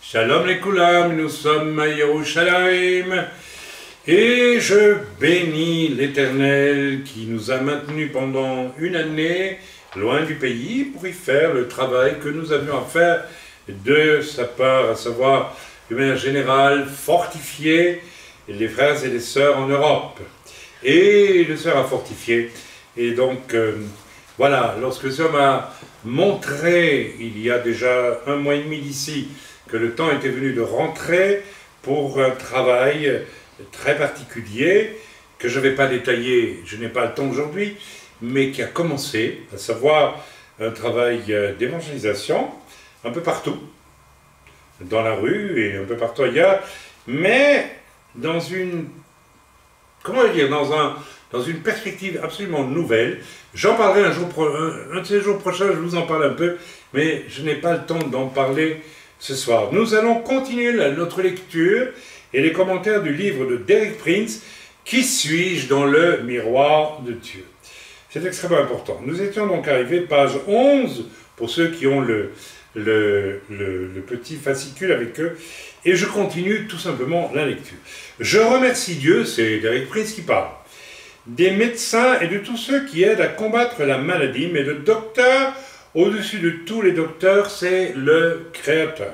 Shalom les Koulam, nous sommes à Yerushalayim et je bénis l'Éternel qui nous a maintenus pendant une année loin du pays pour y faire le travail que nous avions à faire de sa part, à savoir de manière générale fortifier les frères et les sœurs en Europe. Et le sœur a fortifié. Et donc, voilà, lorsque le sœur m'a montré, il y a déjà 1 mois et demi d'ici, que le temps était venu de rentrer pour un travail très particulier, que je ne vais pas détailler, je n'ai pas le temps aujourd'hui, mais qui a commencé, à savoir un travail d'évangélisation, un peu partout, dans la rue et un peu partout ailleurs, mais dans une, comment dire, dans une perspective absolument nouvelle. J'en parlerai un de ces jours prochains, je vous en parle un peu, mais je n'ai pas le temps d'en parler ce soir. Nous allons continuer notre lecture et les commentaires du livre de Derek Prince, Qui suis-je dans le miroir de Dieu? C'est extrêmement important. Nous étions donc arrivés, page 11, pour ceux qui ont le petit fascicule avec eux, et je continue tout simplement la lecture. Je remercie Dieu, c'est Derek Prince qui parle, des médecins et de tous ceux qui aident à combattre la maladie, mais le docteur, au-dessus de tous les docteurs, c'est le Créateur.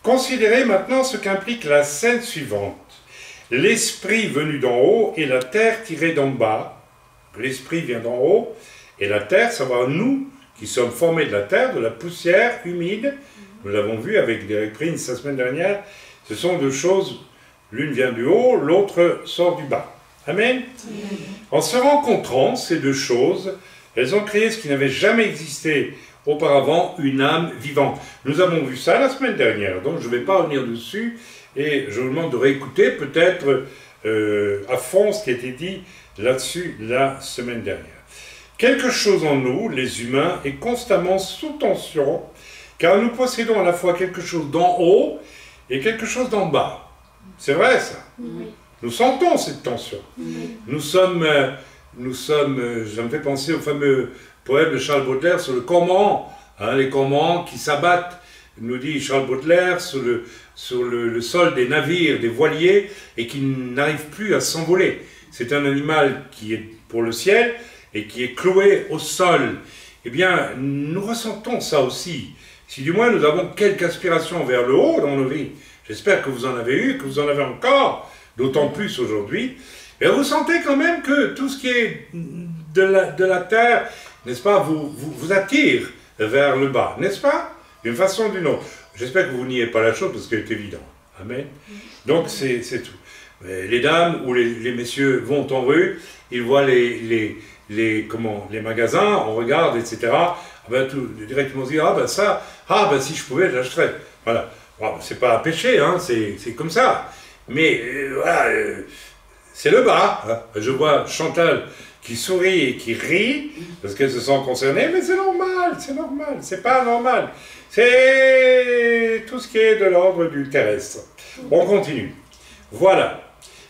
Considérez maintenant ce qu'implique la scène suivante. L'esprit venu d'en haut et la terre tirée d'en bas. L'esprit vient d'en haut et la terre, savoir nous, qui sommes formés de la terre, de la poussière humide, nous l'avons vu avec Derek Prince la semaine dernière, ce sont deux choses, l'une vient du haut, l'autre sort du bas. Amen. En se rencontrant, ces deux choses, elles ont créé ce qui n'avait jamais existé auparavant, une âme vivante. Nous avons vu ça la semaine dernière, donc je ne vais pas revenir dessus, et je vous demande de réécouter peut-être à fond ce qui a été dit là-dessus la semaine dernière. Quelque chose en nous, les humains, est constamment sous tension, car nous possédons à la fois quelque chose d'en haut et quelque chose d'en bas. C'est vrai ça? Oui. Nous sentons cette tension. Oui. Nous sommes, ça me fait penser au fameux poème de Charles Baudelaire sur le cormorant, hein, les cormorants qui s'abattent, nous dit Charles Baudelaire, sur le sol des navires, des voiliers, et qui n'arrivent plus à s'envoler. C'est un animal qui est pour le ciel et qui est cloué au sol. Eh bien, nous ressentons ça aussi. Si du moins nous avons quelque aspiration vers le haut dans nos vies, j'espère que vous en avez eu, que vous en avez encore, d'autant plus aujourd'hui, et vous sentez quand même que tout ce qui est de la terre, n'est-ce pas, vous attire vers le bas, n'est-ce pas? D'une façon ou d'une autre. J'espère que vous n'y êtes pas la chose parce qu'elle est évidente. Amen. Donc c'est tout. Les dames ou les messieurs vont en rue, ils voient les magasins, on regarde, etc. Ah ben, directement se dire, ah ben ça, ah ben si je pouvais, j'achèterais. Voilà. Bon, c'est pas un péché, hein, c'est comme ça. Mais voilà, c'est le bas. Hein. Je vois Chantal qui sourit et qui rit, parce qu'elle se sent concernée, mais c'est normal, c'est pas normal. C'est tout ce qui est de l'ordre du terrestre. On continue. Voilà.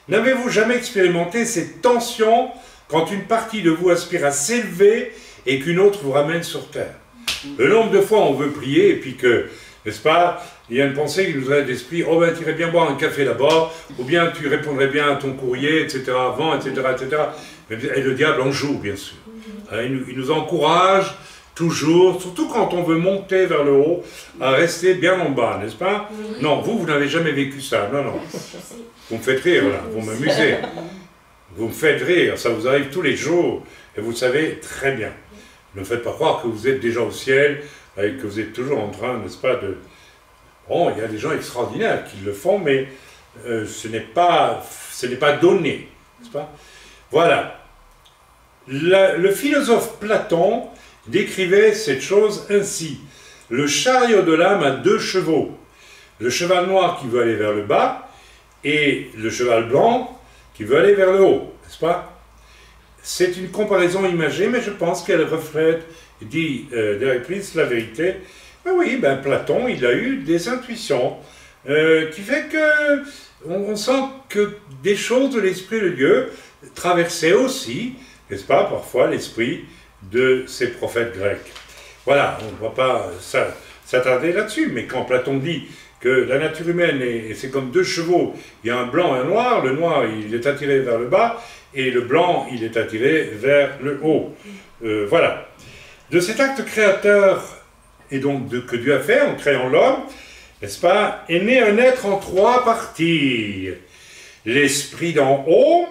N'avez-vous jamais expérimenté cette tension quand une partie de vous aspire à s'élever et qu'une autre vous ramène sur terre? Le nombre de fois on veut prier et puis que, n'est-ce pas, il y a une pensée qui nous a l'esprit, oh ben tu irais bien boire un café là-bas, ou bien tu répondrais bien à ton courrier, etc., avant, etc., etc. Et le diable en joue, bien sûr. Il nous encourage toujours, surtout quand on veut monter vers le haut, à rester bien en bas, n'est-ce pas? Non, vous n'avez jamais vécu ça, non. Vous me faites rire, là, vous m'amusez. Vous me faites rire, ça vous arrive tous les jours, et vous le savez très bien. Ne faites pas croire que vous êtes déjà au ciel, et que vous êtes toujours en train, n'est-ce pas, de... Bon, il y a des gens extraordinaires qui le font, mais ce n'est pas donné, n'est-ce pas? Voilà. Le philosophe Platon décrivait cette chose ainsi. Le chariot de l'âme a 2 chevaux. Le cheval noir qui veut aller vers le bas et le cheval blanc qui veut aller vers le haut, n'est-ce pas? C'est une comparaison imagée, mais je pense qu'elle reflète, dit Derek Prince, la vérité. Ben oui, ben Platon, il a eu des intuitions qui fait que on sent que des choses de l'esprit de Dieu traversaient aussi, n'est-ce pas, parfois l'esprit de ces prophètes grecs. Voilà, on ne voit pas ça. s'attarder là-dessus. Mais quand Platon dit que la nature humaine, c'est comme deux chevaux, il y a un blanc et un noir, le noir, il est attiré vers le bas, et le blanc, il est attiré vers le haut. Voilà. De cet acte créateur, et donc que Dieu a fait en créant l'homme, n'est-ce pas, est né un être en trois parties. L'esprit d'en haut,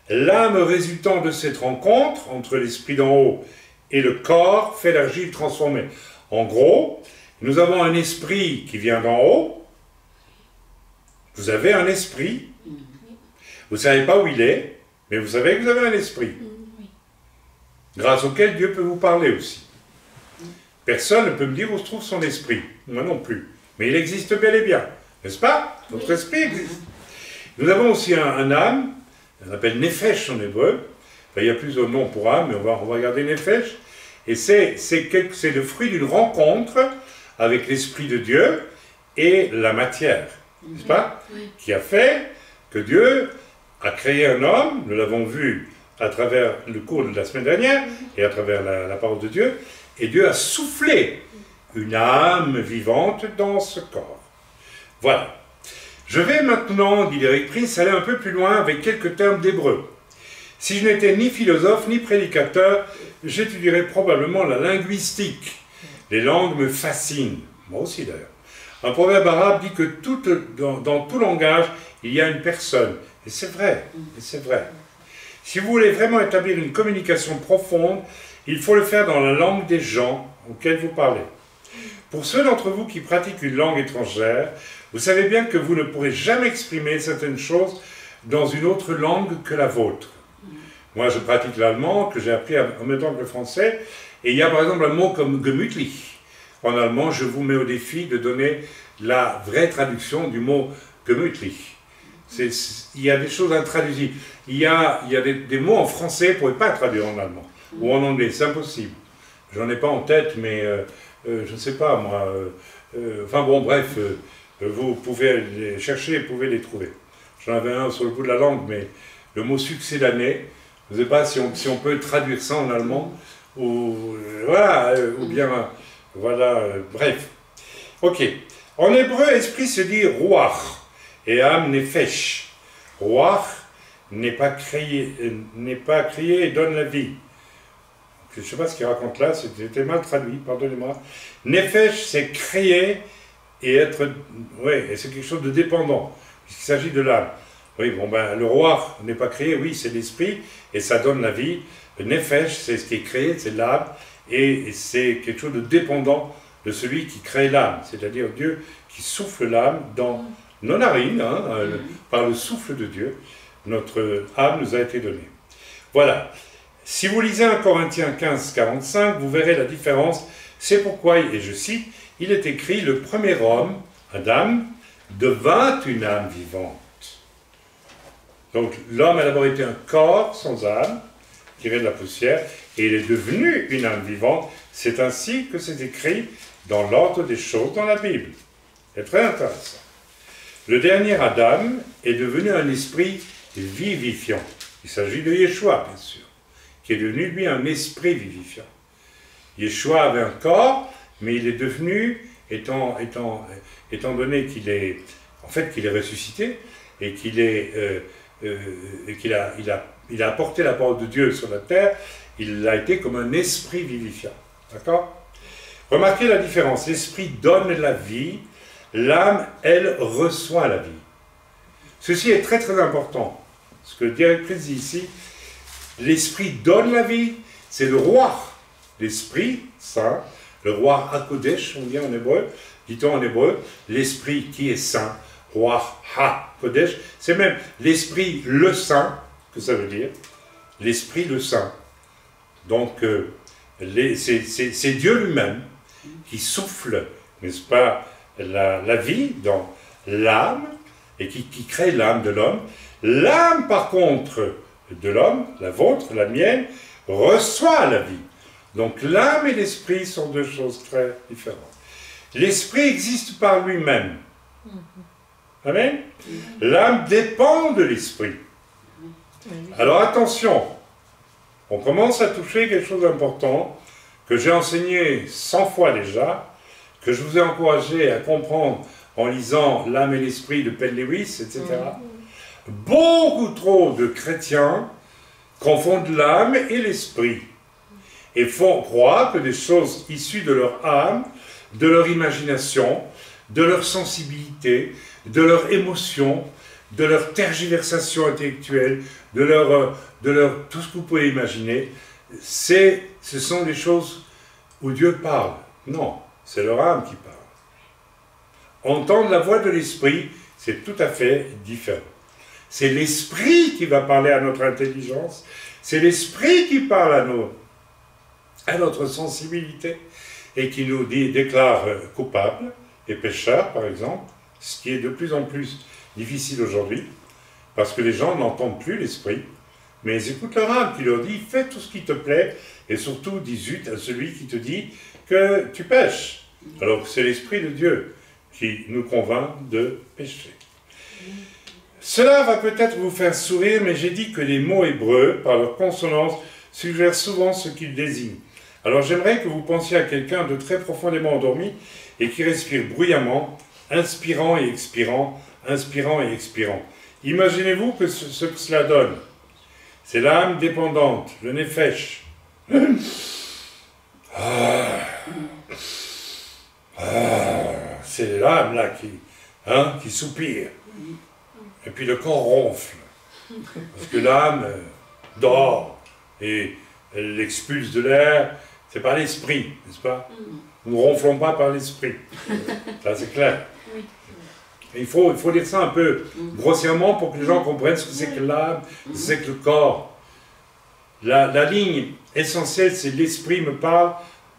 l'âme résultant de cette rencontre entre l'esprit d'en haut et le corps fait l'argile transformée. En gros, nous avons un esprit qui vient d'en haut. Vous avez un esprit. Vous ne savez pas où il est, mais vous savez que vous avez un esprit. Grâce auquel Dieu peut vous parler aussi. Personne ne peut me dire où se trouve son esprit. Moi non plus. Mais il existe bel et bien. N'est-ce pas? Notre esprit existe. Nous avons aussi un âme, on appelle Nefesh en hébreu. Enfin, il y a plusieurs noms pour âme, mais on va regarder Nefesh. Et c'est le fruit d'une rencontre avec l'Esprit de Dieu et la matière, n'est-ce pas? Qui a fait que Dieu a créé un homme, nous l'avons vu à travers le cours de la semaine dernière, et à travers la parole de Dieu, et Dieu a soufflé une âme vivante dans ce corps. Voilà. Je vais maintenant, dit Eric Prince, aller un peu plus loin avec quelques termes d'hébreu. Si je n'étais ni philosophe ni prédicateur, j'étudierais probablement la linguistique. Les langues me fascinent. Moi aussi d'ailleurs. Un proverbe arabe dit que dans tout langage, il y a une personne. Et c'est vrai. Et c'est vrai. Si vous voulez vraiment établir une communication profonde, il faut le faire dans la langue des gens auxquels vous parlez. Pour ceux d'entre vous qui pratiquent une langue étrangère, vous savez bien que vous ne pourrez jamais exprimer certaines choses dans une autre langue que la vôtre. Moi, je pratique l'allemand, que j'ai appris en même temps que le français, et il y a par exemple un mot comme gemütlich. En allemand, je vous mets au défi de donner la vraie traduction du mot gemütlich. Il y a des choses intraduisibles. Il y a des mots en français qu'on ne pouvez pas traduire en allemand, ou en anglais, c'est impossible. J'en ai pas en tête, mais je ne sais pas, moi. Enfin bon, bref, vous pouvez les chercher et vous pouvez les trouver. J'en avais un sur le bout de la langue, mais le mot succédané, je ne sais pas si on peut traduire ça en allemand, ou voilà, ou bien, voilà, bref. Ok. En hébreu, esprit se dit ruach, et âme nefesh. Ruach n'est pas créé et donne la vie. Je ne sais pas ce qu'il raconte là, c'était mal traduit, pardonnez-moi. Nefesh, c'est créer et être, ouais, et c'est quelque chose de dépendant, puisqu'il s'agit de l'âme. Oui, bon ben, le roi n'est pas créé, oui, c'est l'esprit, et ça donne la vie. Le nefesh, c'est ce qui est créé, c'est l'âme, et c'est quelque chose de dépendant de celui qui crée l'âme, c'est-à-dire Dieu qui souffle l'âme dans nos narines, par le souffle de Dieu, notre âme nous a été donnée. Voilà. Si vous lisez 1 Corinthiens 15, 45, vous verrez la différence. C'est pourquoi, et je cite, il est écrit, le premier homme, Adam, devint une âme vivante. Donc l'homme a d'abord été un corps sans âme, tiré de la poussière, et il est devenu une âme vivante. C'est ainsi que c'est écrit dans l'ordre des choses dans la Bible. C'est très intéressant. Le dernier Adam est devenu un esprit vivifiant. Il s'agit de Yeshua, bien sûr, qui est devenu, lui, un esprit vivifiant. Yeshua avait un corps, mais il est devenu, étant donné qu'il est, en fait, qu'il est ressuscité, et qu'il a apporté la parole de Dieu sur la terre, il a été comme un esprit vivifiant. D'accord? Remarquez la différence. L'esprit donne la vie, l'âme, elle, reçoit la vie. Ceci est très très important. Ce que Derek Prince dit ici, l'esprit donne la vie, c'est le roi, l'esprit saint, le roi HaKodesh, on dit en hébreu, dit-on en hébreu, l'esprit qui est saint, roi HaKodesh, c'est même l'esprit le saint, que ça veut dire, l'esprit le saint. Donc, c'est Dieu lui-même qui souffle, n'est-ce pas, la vie dans l'âme, et qui crée l'âme de l'homme. L'âme, par contre, de l'homme, la vôtre, la mienne, reçoit la vie. Donc l'âme et l'esprit sont deux choses très différentes. L'esprit existe par lui-même. Amen. L'âme dépend de l'esprit. Alors attention, on commence à toucher quelque chose d'important que j'ai enseigné 100 fois déjà. que je vous ai encouragé à comprendre en lisant L'âme et l'esprit de Penn Lewis, etc. Beaucoup trop de chrétiens confondent l'âme et l'esprit et font croire que des choses issues de leur âme, de leur imagination, de leur sensibilité, de leur émotion, de leur tergiversation intellectuelle, de leur tout ce que vous pouvez imaginer, ce sont des choses où Dieu parle. Non, c'est leur âme qui parle. Entendre la voix de l'esprit, c'est tout à fait différent. C'est l'esprit qui va parler à notre intelligence, c'est l'esprit qui parle à notre sensibilité et qui nous déclare coupables et pécheurs, par exemple, ce qui est de plus en plus difficile aujourd'hui, parce que les gens n'entendent plus l'esprit, mais ils écoutent leur âme qui leur dit « fais tout ce qui te plaît » et surtout dis zut à celui qui te dit que tu pêches. Alors c'est l'esprit de Dieu qui nous convainc de pécher. Cela va peut-être vous faire sourire, mais j'ai dit que les mots hébreux, par leur consonance, suggèrent souvent ce qu'ils désignent. Alors j'aimerais que vous pensiez à quelqu'un de très profondément endormi et qui respire bruyamment, inspirant et expirant, inspirant et expirant. Imaginez-vous que ce que cela donne. C'est l'âme dépendante, le nefesh. C'est l'âme là qui soupire. Et puis le corps ronfle. Parce que l'âme dort et elle expulse de l'air. C'est par l'esprit, n'est-ce pas? Nous ne ronflons pas par l'esprit. Ça c'est clair. Il faut dire ça un peu grossièrement pour que les gens comprennent ce que c'est que l'âme, ce que c'est que le corps. La ligne essentielle, c'est l'esprit me parle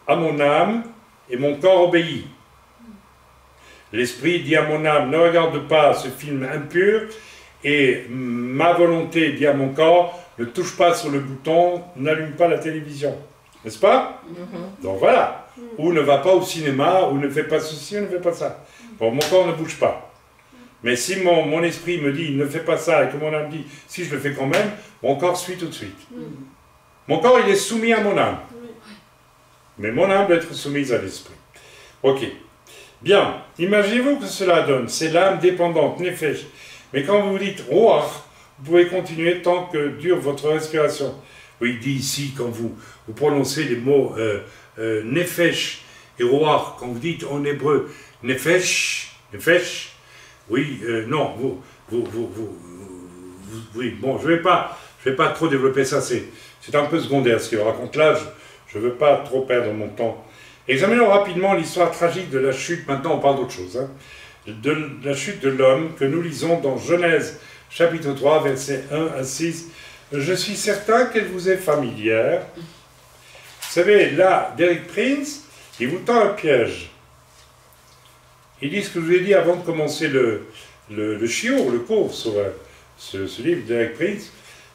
à mon âme et mon corps obéit. L'esprit dit à mon âme, ne regarde pas ce film impur, et ma volonté dit à mon corps, ne touche pas sur le bouton, n'allume pas la télévision. N'est-ce pas? Donc voilà. Ou ne va pas au cinéma, ou ne fais pas ceci, ou ne fais pas ça. Bon, mon corps ne bouge pas. Mais si mon esprit me dit, ne fais pas ça, et que mon âme dit, si je le fais quand même, mon corps suit tout de suite. Mon corps, il est soumis à mon âme. Mais mon âme doit être soumise à l'esprit. Ok. Bien, imaginez-vous que cela donne, c'est l'âme dépendante, nefesh. Mais quand vous dites roach, vous pouvez continuer tant que dure votre respiration. Oui, il dit ici, quand vous prononcez les mots nefesh et roach, quand vous dites en hébreu nefesh, oui, non, oui, bon, je vais pas trop développer ça, c'est un peu secondaire ce qu'il raconte là, je ne veux pas trop perdre mon temps. Examinons rapidement l'histoire tragique de la chute, maintenant on parle d'autre chose, hein, de la chute de l'homme que nous lisons dans Genèse chapitre 3, versets 1 à 6. Je suis certain qu'elle vous est familière. Vous savez, là, Derek Prince, il vous tend un piège. Il dit ce que je vous ai dit avant de commencer le shiur, le cours sur ce livre de Derek Prince.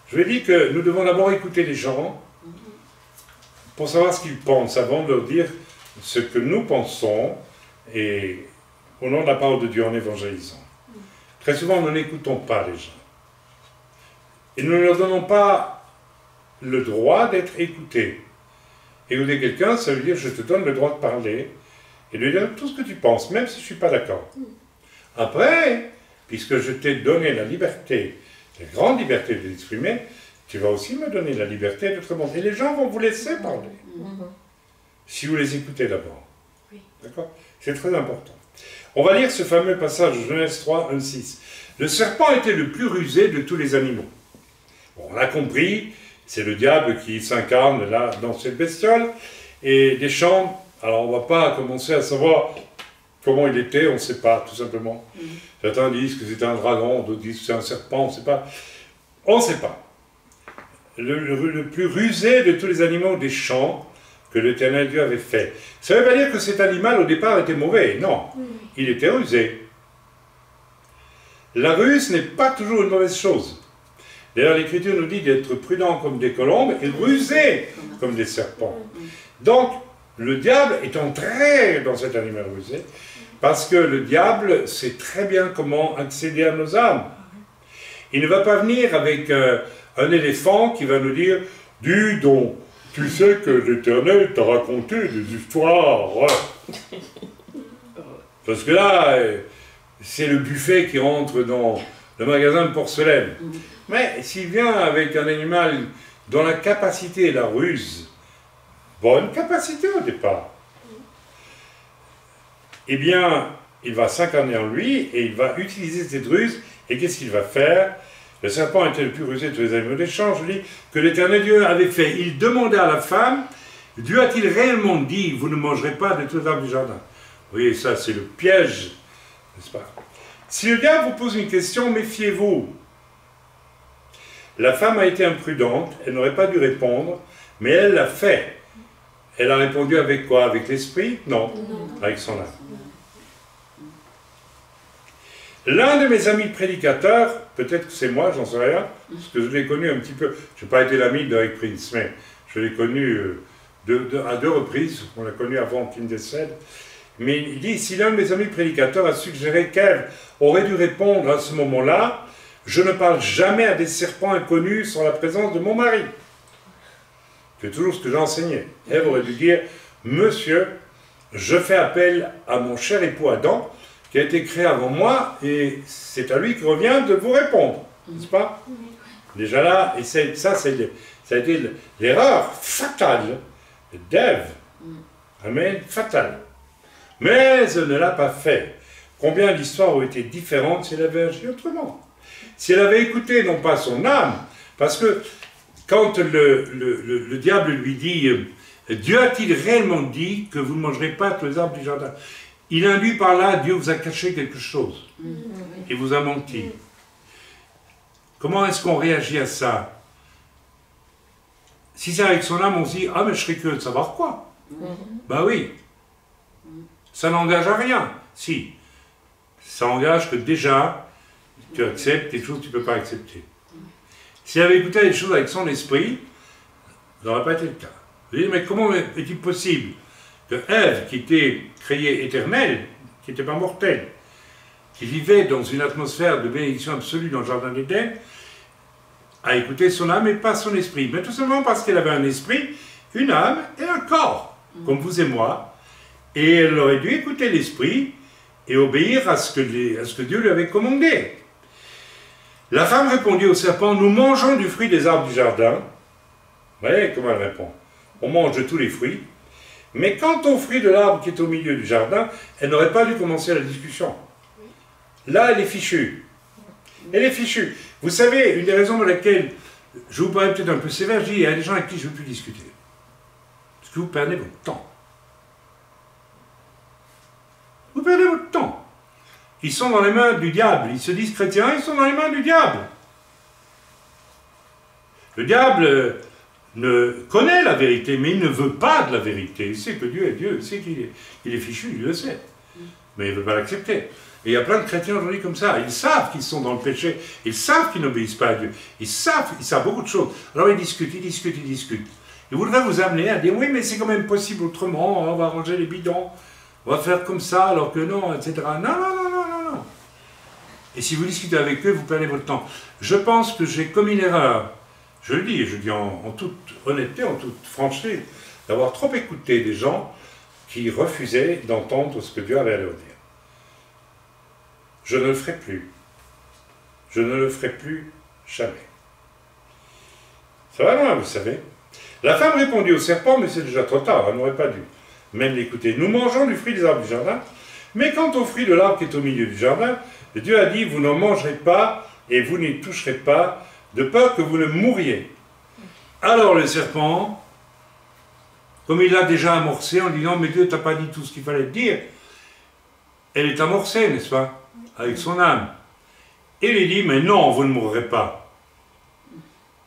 Je lui ai dit que nous devons d'abord écouter les gens pour savoir ce qu'ils pensent, avant de leur dire ce que nous pensons, et au nom de la parole de Dieu en évangélisant. Très souvent, nous n'écoutons pas les gens. Et nous ne leur donnons pas le droit d'être écoutés. Écouter quelqu'un, ça veut dire je te donne le droit de parler, et de lui dire tout ce que tu penses, même si je ne suis pas d'accord. Après, puisque je t'ai donné la liberté, la grande liberté de l'exprimer, tu vas aussi me donner la liberté de te répondre. Et les gens vont vous laisser parler. Si vous les écoutez d'abord. Oui. D'accord? C'est très important. On va lire ce fameux passage de Genèse 3, 1, 6. Le serpent était le plus rusé de tous les animaux. Bon, on l'a compris, c'est le diable qui s'incarne là dans cette bestiole. Et des chants, alors on ne va pas commencer à savoir comment il était, on ne sait pas, tout simplement. Certains disent que c'était un dragon, d'autres disent que c'est un serpent, on ne sait pas. On ne sait pas. Le plus rusé de tous les animaux des champs que l'Éternel Dieu avait fait. Ça ne veut pas dire que cet animal au départ était mauvais, non. Il était rusé. La ruse n'est pas toujours une mauvaise chose. D'ailleurs, l'Écriture nous dit d'être prudent comme des colombes et rusé comme des serpents. Donc, le diable est entré dans cet animal rusé parce que le diable sait très bien comment accéder à nos âmes. Il ne va pas venir avec un éléphant qui va nous dire « Dis donc, tu sais que l'Éternel t'a raconté des histoires. » Parce que là, c'est le buffet qui rentre dans le magasin de porcelaine. Mais s'il vient avec un animal dont la capacité est la ruse, bonne capacité au départ, eh bien, il va s'incarner en lui et il va utiliser cette ruse. Et qu'est-ce qu'il va faire? Le serpent était le plus rusé de tous les animaux d'échange, je dis, que l'Éternel Dieu avait fait. Il demandait à la femme, Dieu a-t-il réellement dit, vous ne mangerez pas de tous les arbres du jardin? Vous voyez, ça c'est le piège, n'est-ce pas? Si le diable vous pose une question, méfiez-vous. La femme a été imprudente, elle n'aurait pas dû répondre, mais elle l'a fait. Elle a répondu avec quoi? Avec l'esprit? Non, avec son âme. L'un de mes amis prédicateurs, peut-être que c'est moi, j'en sais rien, parce que je l'ai connu un petit peu, je n'ai pas été l'ami d'Eric Prince, mais je l'ai connu à 2 reprises, on l'a connu avant qu'il décède, mais il dit, si l'un de mes amis prédicateurs a suggéré qu'Ève aurait dû répondre à ce moment-là, je ne parle jamais à des serpents inconnus sans la présence de mon mari. C'est toujours ce que j'ai enseigné. Ève aurait dû dire, monsieur, je fais appel à mon cher époux Adam, qui a été créé avant moi, et c'est à lui qu'il revient de vous répondre, n'est-ce pas? Déjà là, et ça a été l'erreur fatale d'Ève. Amen, fatale. Mais elle ne l'a pas fait. Combien l'histoire aurait été différente si elle avait agi autrement? Si elle avait écouté non pas son âme, parce que quand le diable lui dit « Dieu a-t-il réellement dit que vous ne mangerez pas tous les arbres du jardin ?» Il induit par là, Dieu vous a caché quelque chose. Il vous a menti. Comment est-ce qu'on réagit à ça? Si c'est avec son âme, on se dit, ah mais je serais curieux de savoir quoi. Ben oui. Ça n'engage à rien. Si. Ça engage que déjà, tu acceptes des choses que tu ne peux pas accepter. S'il avait écouté les choses avec son esprit, ça n'aurait pas été le cas. Vous dites, mais comment est-il possible que Ève, qui était créée éternelle, qui n'était pas mortelle, qui vivait dans une atmosphère de bénédiction absolue dans le jardin d'Éden, a écouté son âme et pas son esprit? Mais tout simplement parce qu'elle avait un esprit, une âme et un corps, comme vous et moi, et elle aurait dû écouter l'esprit et obéir à ce que Dieu lui avait commandé. La femme répondit au serpent, nous mangeons du fruit des arbres du jardin. Vous voyez comment elle répond? On mange de tous les fruits. Mais quant au fruit de l'arbre qui est au milieu du jardin, elle n'aurait pas dû commencer la discussion. Là, elle est fichue. Elle est fichue. Vous savez, une des raisons pour laquelle je vous parais peut-être un peu sévère, je dis, il y a des gens avec qui je ne veux plus discuter. Parce que vous perdez votre temps. Vous perdez votre temps. Ils sont dans les mains du diable. Ils se disent chrétiens, ils sont dans les mains du diable. Le diable connaît la vérité, mais il ne veut pas de la vérité. Il sait que Dieu est Dieu, il sait qu'il est fichu, il le sait. Mais il ne veut pas l'accepter. Et il y a plein de chrétiens aujourd'hui comme ça. Ils savent qu'ils sont dans le péché. Ils savent qu'ils n'obéissent pas à Dieu. Ils savent beaucoup de choses. Alors ils discutent. Ils voudraient vous amener à dire, oui, mais c'est quand même possible autrement, on va ranger les bidons, on va faire comme ça, alors que non, etc. Non. Et si vous discutez avec eux, vous perdez votre temps. Je pense que j'ai commis l'erreur, je le dis en toute honnêteté, en toute franchise, d'avoir trop écouté des gens qui refusaient d'entendre ce que Dieu avait à leur dire. Je ne le ferai plus. Je ne le ferai plus jamais. Ça va loin, vous savez. La femme répondit au serpent, mais c'est déjà trop tard, elle n'aurait pas dû même l'écouter. Nous mangeons du fruit des arbres du jardin, mais quant au fruit de l'arbre qui est au milieu du jardin, Dieu a dit, vous n'en mangerez pas et vous n'y toucherez pas, de peur que vous ne mouriez. Alors le serpent, comme il l'a déjà amorcé en disant, mais Dieu t'a pas dit tout ce qu'il fallait te dire, elle est amorcée, n'est-ce pas, avec son âme. Et il lui dit, mais non, vous ne mourrez pas.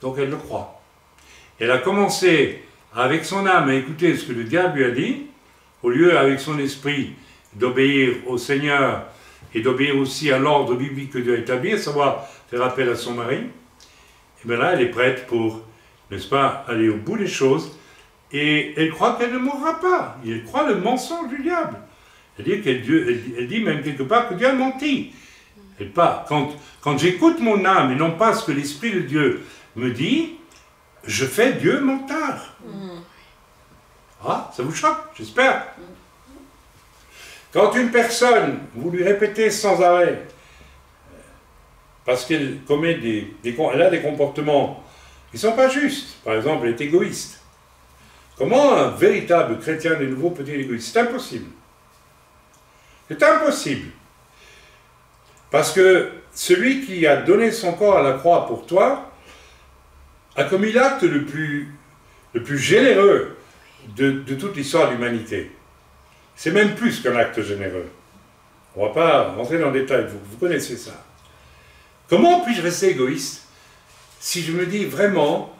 Donc elle le croit. Elle a commencé avec son âme à écouter ce que le diable lui a dit, au lieu avec son esprit d'obéir au Seigneur et d'obéir aussi à l'ordre biblique que Dieu a établi, à savoir faire appel à son mari. Et bien là, elle est prête pour, n'est-ce pas, aller au bout des choses, et elle croit qu'elle ne mourra pas. Et elle croit le mensonge du diable. Elle dit même quelque part que Dieu a menti. Quand j'écoute mon âme et non pas ce que l'Esprit de Dieu me dit, je fais Dieu menteur. Ah, ça vous choque, j'espère. Quand une personne, vous lui répétez sans arrêt, parce qu'elle commet elle a des comportements qui ne sont pas justes, par exemple, elle est égoïste. Comment un véritable chrétien de nouveau peut être égoïste? C'est impossible. C'est impossible. Parce que celui qui a donné son corps à la croix pour toi a commis l'acte le plus généreux de toute l'histoire de l'humanité. C'est même plus qu'un acte généreux. On ne va pas rentrer dans le détail, vous connaissez ça. Comment puis-je rester égoïste si je me dis vraiment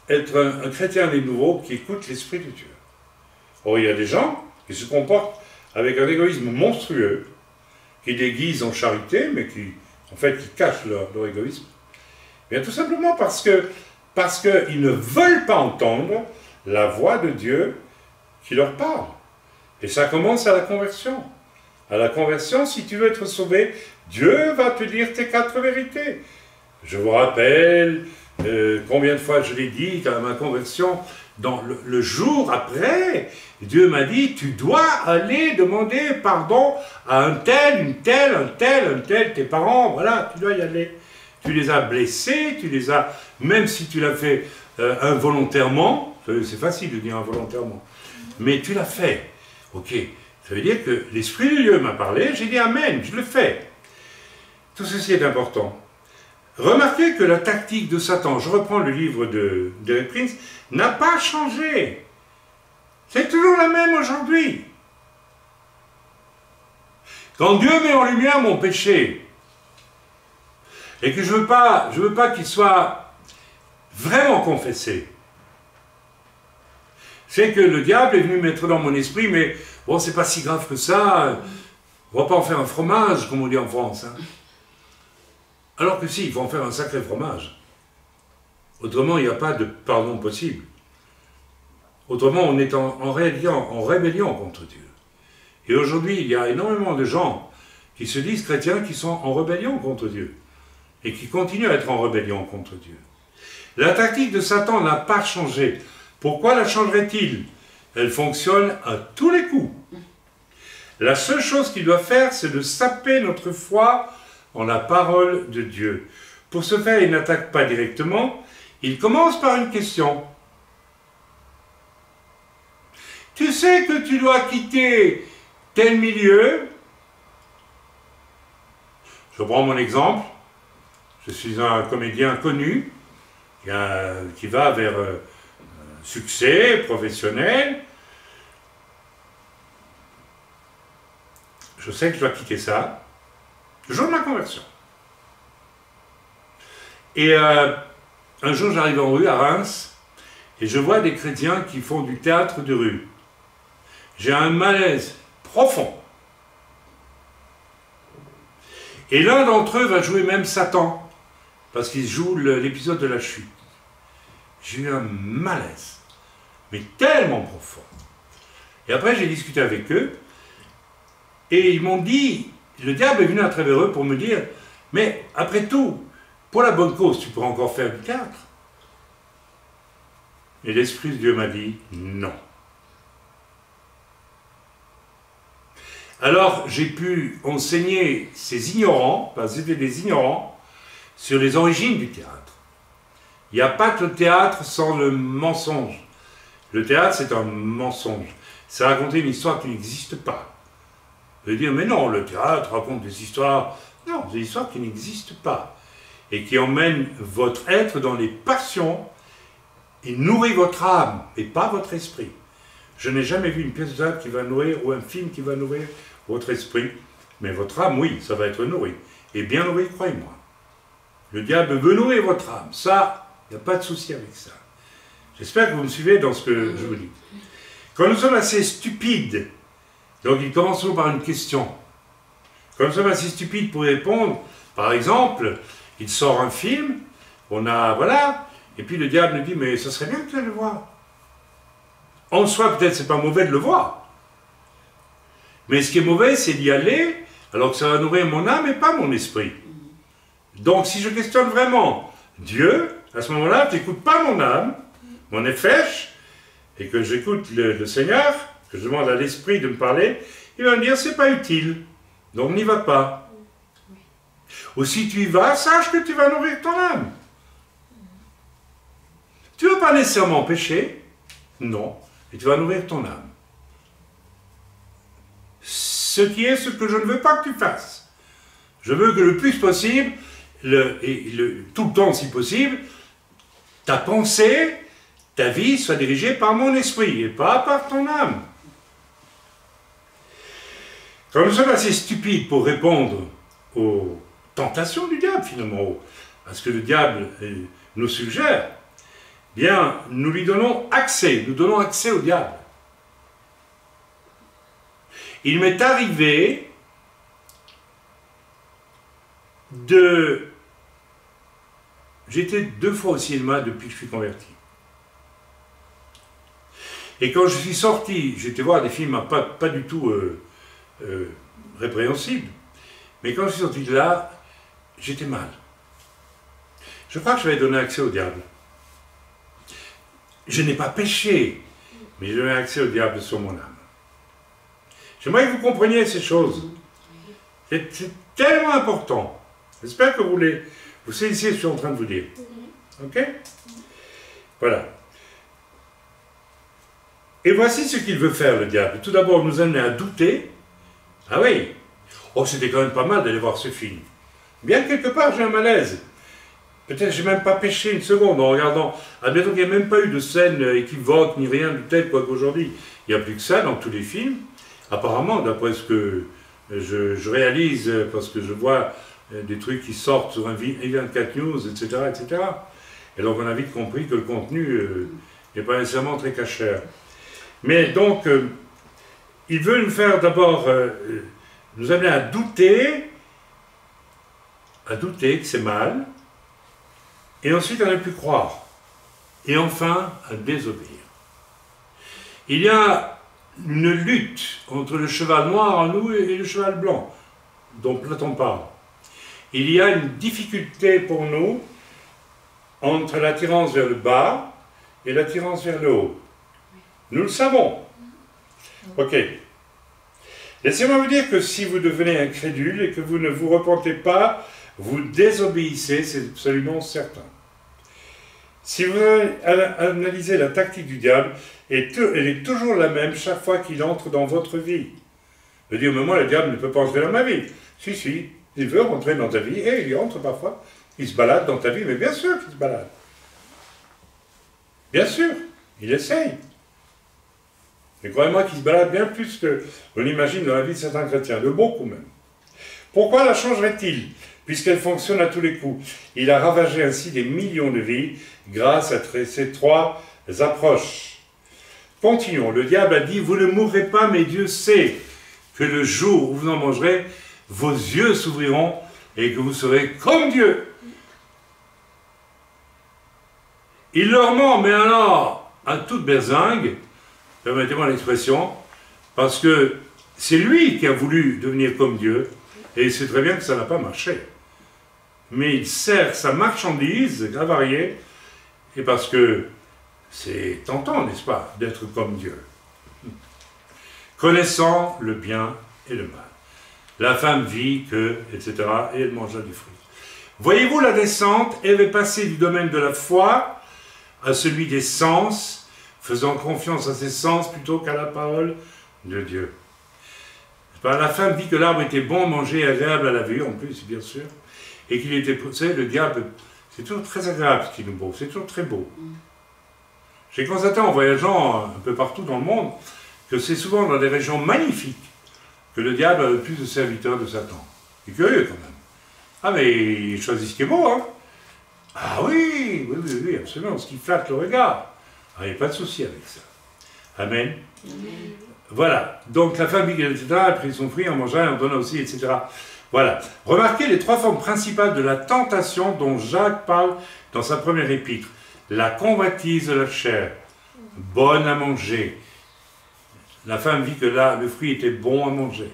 être un chrétien des nouveaux qui écoute l'Esprit de Dieu? Or, il y a des gens qui se comportent avec un égoïsme monstrueux, qui déguisent en charité, mais qui, en fait, qui cachent leur égoïsme. Bien tout simplement parce qu'ils ne veulent pas entendre la voix de Dieu qui leur parle. Et ça commence à la conversion. À la conversion, si tu veux être sauvé, Dieu va te dire tes 4 vérités. Je vous rappelle combien de fois je l'ai dit à ma conversion, dans le jour après, Dieu m'a dit, tu dois aller demander pardon à un tel, une telle, un tel, tes parents, voilà, tu dois y aller. Tu les as blessés, tu les as, même si tu l'as fait involontairement, c'est facile de dire involontairement, mais tu l'as fait, ok, ça veut dire que l'Esprit de Dieu m'a parlé, j'ai dit Amen, je le fais. Tout ceci est important. Remarquez que la tactique de Satan, je reprends le livre de Derek Prince, n'a pas changé. C'est toujours la même aujourd'hui. Quand Dieu met en lumière mon péché, et que je veux pas qu'il soit vraiment confessé, c'est que le diable est venu mettre dans mon esprit, mais bon, c'est pas si grave que ça, on va pas en faire un fromage, comme on dit en France. Hein. Alors que si, il faut en faire un sacré fromage. Autrement, il n'y a pas de pardon possible. Autrement, on est en rébellion contre Dieu. Et aujourd'hui, il y a énormément de gens qui se disent chrétiens qui sont en rébellion contre Dieu. Et qui continuent à être en rébellion contre Dieu. La tactique de Satan n'a pas changé. Pourquoi la changerait-il? Elle fonctionne à tous les coups. La seule chose qu'il doit faire, c'est de saper notre foi en la parole de Dieu. Pour ce faire, il n'attaque pas directement, il commence par une question. Tu sais que tu dois quitter tel milieu? Je prends mon exemple. Je suis un comédien connu qui va vers succès professionnel. Je sais que je dois quitter ça. Le jour de ma conversion. Et un jour, j'arrive en rue, à Reims, et je vois des chrétiens qui font du théâtre de rue. J'ai un malaise profond. Et l'un d'entre eux va jouer même Satan, parce qu'il joue l'épisode de la chute. J'ai eu un malaise, mais tellement profond. Et après, j'ai discuté avec eux, et ils m'ont dit, le diable est venu à travers eux pour me dire, mais après tout, pour la bonne cause, tu pourras encore faire du théâtre. Et l'Esprit de Dieu m'a dit, non. Alors, j'ai pu enseigner ces ignorants, parce que c'était des ignorants, sur les origines du théâtre. Il n'y a pas de théâtre sans le mensonge. Le théâtre, c'est un mensonge. C'est raconter une histoire qui n'existe pas. Vous allez dire, mais non, le théâtre raconte des histoires... Non, des histoires qui n'existent pas. Et qui emmènent votre être dans les passions et nourrit votre âme, et pas votre esprit. Je n'ai jamais vu une pièce de théâtre qui va nourrir, ou un film qui va nourrir votre esprit. Mais votre âme, oui, ça va être nourri. Et bien nourri, croyez-moi. Le diable veut nourrir votre âme. Ça, il n'y a pas de souci avec ça. J'espère que vous me suivez dans ce que je vous dis. Quand nous sommes assez stupides, donc il commence toujours par une question. Quand nous sommes assez stupides pour y répondre, par exemple, il sort un film, on a, voilà, et puis le diable nous dit, mais ça serait bien que tu ailles le voir. En soi, peut-être c'est pas mauvais de le voir. Mais ce qui est mauvais, c'est d'y aller, alors que ça va nourrir mon âme et pas mon esprit. Donc si je questionne vraiment Dieu, à ce moment-là, je n'écoute pas mon âme, mon nefesh, et que j'écoute le Seigneur, que je demande à l'esprit de me parler, il va me dire c'est pas utile, donc n'y va pas. Ou si tu y vas, sache que tu vas nourrir ton âme. Tu ne vas pas nécessairement pécher, non, et tu vas nourrir ton âme. Ce qui est ce que je ne veux pas que tu fasses. Je veux que le plus possible, tout le temps si possible, ta pensée, ta vie soit dirigée par mon esprit et pas par ton âme. Quand nous sommes assez stupides pour répondre aux tentations du diable, finalement, à ce que le diable nous suggère, bien, nous lui donnons accès, nous donnons accès au diable. Il m'est arrivé J'étais 2 fois au cinéma depuis que je suis converti. Et quand je suis sorti, j'étais voir des films pas du tout répréhensibles, mais quand je suis sorti de là, j'étais mal. Je crois que je vais donner accès au diable. Je n'ai pas péché, mais j'ai donné accès au diable sur mon âme. J'aimerais que vous compreniez ces choses. C'est tellement important. J'espère que vous saisissez ce que je suis en train de vous dire. Ok? Voilà. Et voici ce qu'il veut faire, le diable. Tout d'abord, nous amener à douter. Ah oui. Oh, c'était quand même pas mal d'aller voir ce film. Bien que quelque part, j'ai un malaise. Peut-être que je n'ai même pas péché une seconde en regardant. Admettons qu'il n'y a même pas eu de scène équivoque, ni rien de tel, quoi qu'aujourd'hui. Il n'y a plus que ça dans tous les films. Apparemment, d'après ce que je réalise, parce que je vois des trucs qui sortent sur un I24 News, etc., etc. Et donc on a vite compris que le contenu n'est pas nécessairement très cachère. Mais donc, il veut nous faire d'abord, nous amener à douter que c'est mal, et ensuite à ne plus croire, et enfin à désobéir. Il y a une lutte entre le cheval noir en nous et le cheval blanc, dont Platon parle. Il y a une difficulté pour nous entre l'attirance vers le bas et l'attirance vers le haut. Nous le savons. Ok. Laissez-moi vous dire que si vous devenez incrédule et que vous ne vous repentez pas, vous désobéissez, c'est absolument certain. Si vous analysez la tactique du diable, elle est toujours la même chaque fois qu'il entre dans votre vie. Je veux dire, mais moi, le diable ne peut pas entrer dans ma vie. Si, il veut rentrer dans ta vie, et il y entre parfois. Il se balade dans ta vie, mais bien sûr qu'il se balade. Bien sûr, il essaye. Mais croyez-moi qu'il se balade bien plus qu'on l'imagine dans la vie de certains chrétiens, de beaucoup même. Pourquoi la changerait-il? Puisqu'elle fonctionne à tous les coups. Il a ravagé ainsi des millions de vies grâce à ces 3 approches. Continuons. Le diable a dit, vous ne mourrez pas, mais Dieu sait que le jour où vous en mangerez, vos yeux s'ouvriront et que vous serez comme Dieu. Il leur ment, mais alors, à toute berzingue, permettez-moi l'expression, parce que c'est lui qui a voulu devenir comme Dieu, et il sait très bien que ça n'a pas marché. Mais il sert sa marchandise avariée, et parce que c'est tentant, n'est-ce pas, d'être comme Dieu. Connaissant le bien et le mal. La femme vit que, etc., et elle mangea du fruit. Voyez-vous la descente? Elle est passée du domaine de la foi à celui des sens, faisant confiance à ses sens plutôt qu'à la parole de Dieu. La femme vit que l'arbre était bon à manger et agréable à la vue, en plus, bien sûr, et qu'il était, vous savez, le diable, c'est toujours très agréable ce qu'il nous prouve, c'est toujours très beau. J'ai constaté en voyageant un peu partout dans le monde que c'est souvent dans des régions magnifiques que le diable a le plus de serviteurs de Satan. C'est curieux quand même. Ah mais il choisit ce qui est beau, hein. Ah oui, absolument, ce qui flatte le regard. Ah, il n'y a pas de souci avec ça. Amen. Voilà, donc la femme, etc., a pris son fruit, en mangea, en donna aussi, etc. Voilà. Remarquez les 3 formes principales de la tentation dont Jacques parle dans sa première épître. La convoitise de la chair, bonne à manger. La femme vit que là, le fruit était bon à manger.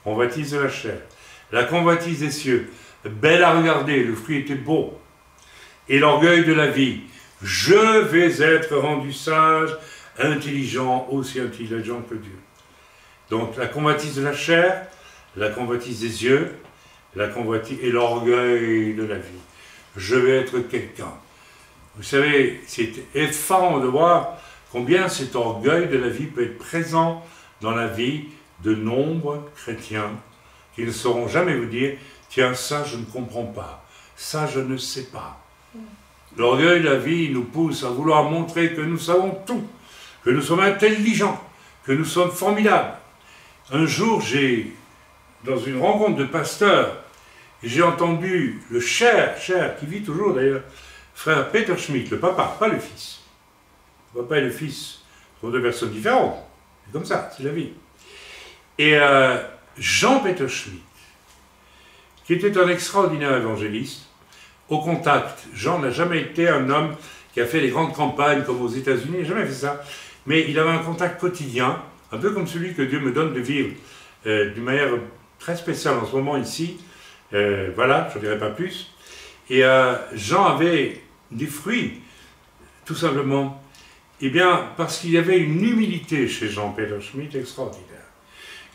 Convoitise de la chair. La convoitise des cieux, belle à regarder, le fruit était beau. Et l'orgueil de la vie, je vais être rendu sage, intelligent, aussi intelligent que Dieu. Donc la convoitise de la chair, la convoitise des yeux, la convoitise et l'orgueil de la vie. Je vais être quelqu'un. Vous savez, c'est effarant de voir combien cet orgueil de la vie peut être présent dans la vie de nombreux chrétiens qui ne sauront jamais vous dire « Tiens, ça je ne comprends pas, ça je ne sais pas ». L'orgueil de la vie nous pousse à vouloir montrer que nous savons tout, que nous sommes intelligents, que nous sommes formidables. Un jour, dans une rencontre de pasteurs, j'ai entendu le cher, qui vit toujours d'ailleurs, frère Peter Schmidt, le papa, pas le fils. Le papa et le fils sont deux personnes différentes. C'est comme ça, c'est la vie. Et Jean Peter Schmidt, qui était un extraordinaire évangéliste, au contact. Jean n'a jamais été un homme qui a fait les grandes campagnes comme aux États-Unis, il n'a jamais fait ça. Mais il avait un contact quotidien, un peu comme celui que Dieu me donne de vivre d'une manière très spéciale en ce moment ici. Voilà, je ne dirai pas plus. Et Jean avait des fruits, tout simplement. Eh bien, parce qu'il y avait une humilité chez Jean Peter Schmidt extraordinaire.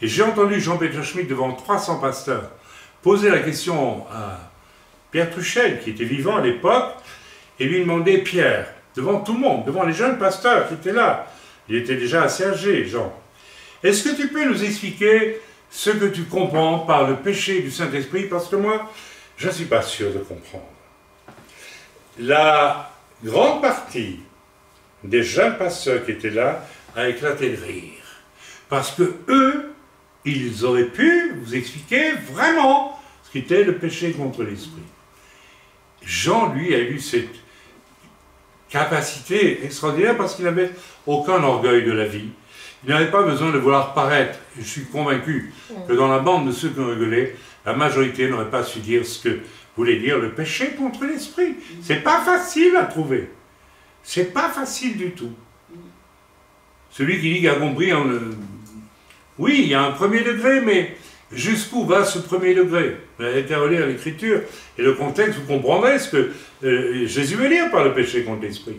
Et j'ai entendu Jean Peter Schmidt devant 300 pasteurs poser la question à Pierre Truchel, qui était vivant à l'époque, et lui demander, Pierre, devant tout le monde, devant les jeunes pasteurs qui étaient là, il était déjà assez âgé, Jean, est-ce que tu peux nous expliquer ce que tu comprends par le péché du Saint-Esprit? Parce que moi, je ne suis pas sûr de comprendre. La grande partie des jeunes pasteurs qui étaient là a éclaté de rire. Parce que eux, ils auraient pu vous expliquer vraiment ce qu'était le péché contre l'esprit. Jean, lui, a eu cette capacité extraordinaire parce qu'il n'avait aucun orgueil de la vie. Il n'avait pas besoin de vouloir paraître. Je suis convaincu que dans la bande de ceux qui ont rigolé, la majorité n'aurait pas su dire ce que voulait dire le péché contre l'esprit. C'est pas facile à trouver. C'est pas facile du tout. Celui qui dit qu'il a compris, oui, il y a un premier degré, mais jusqu'où va ce premier degré? Vous avez été relire l'écriture et le contexte, vous comprendrez ce que Jésus veut dire par le péché contre l'esprit.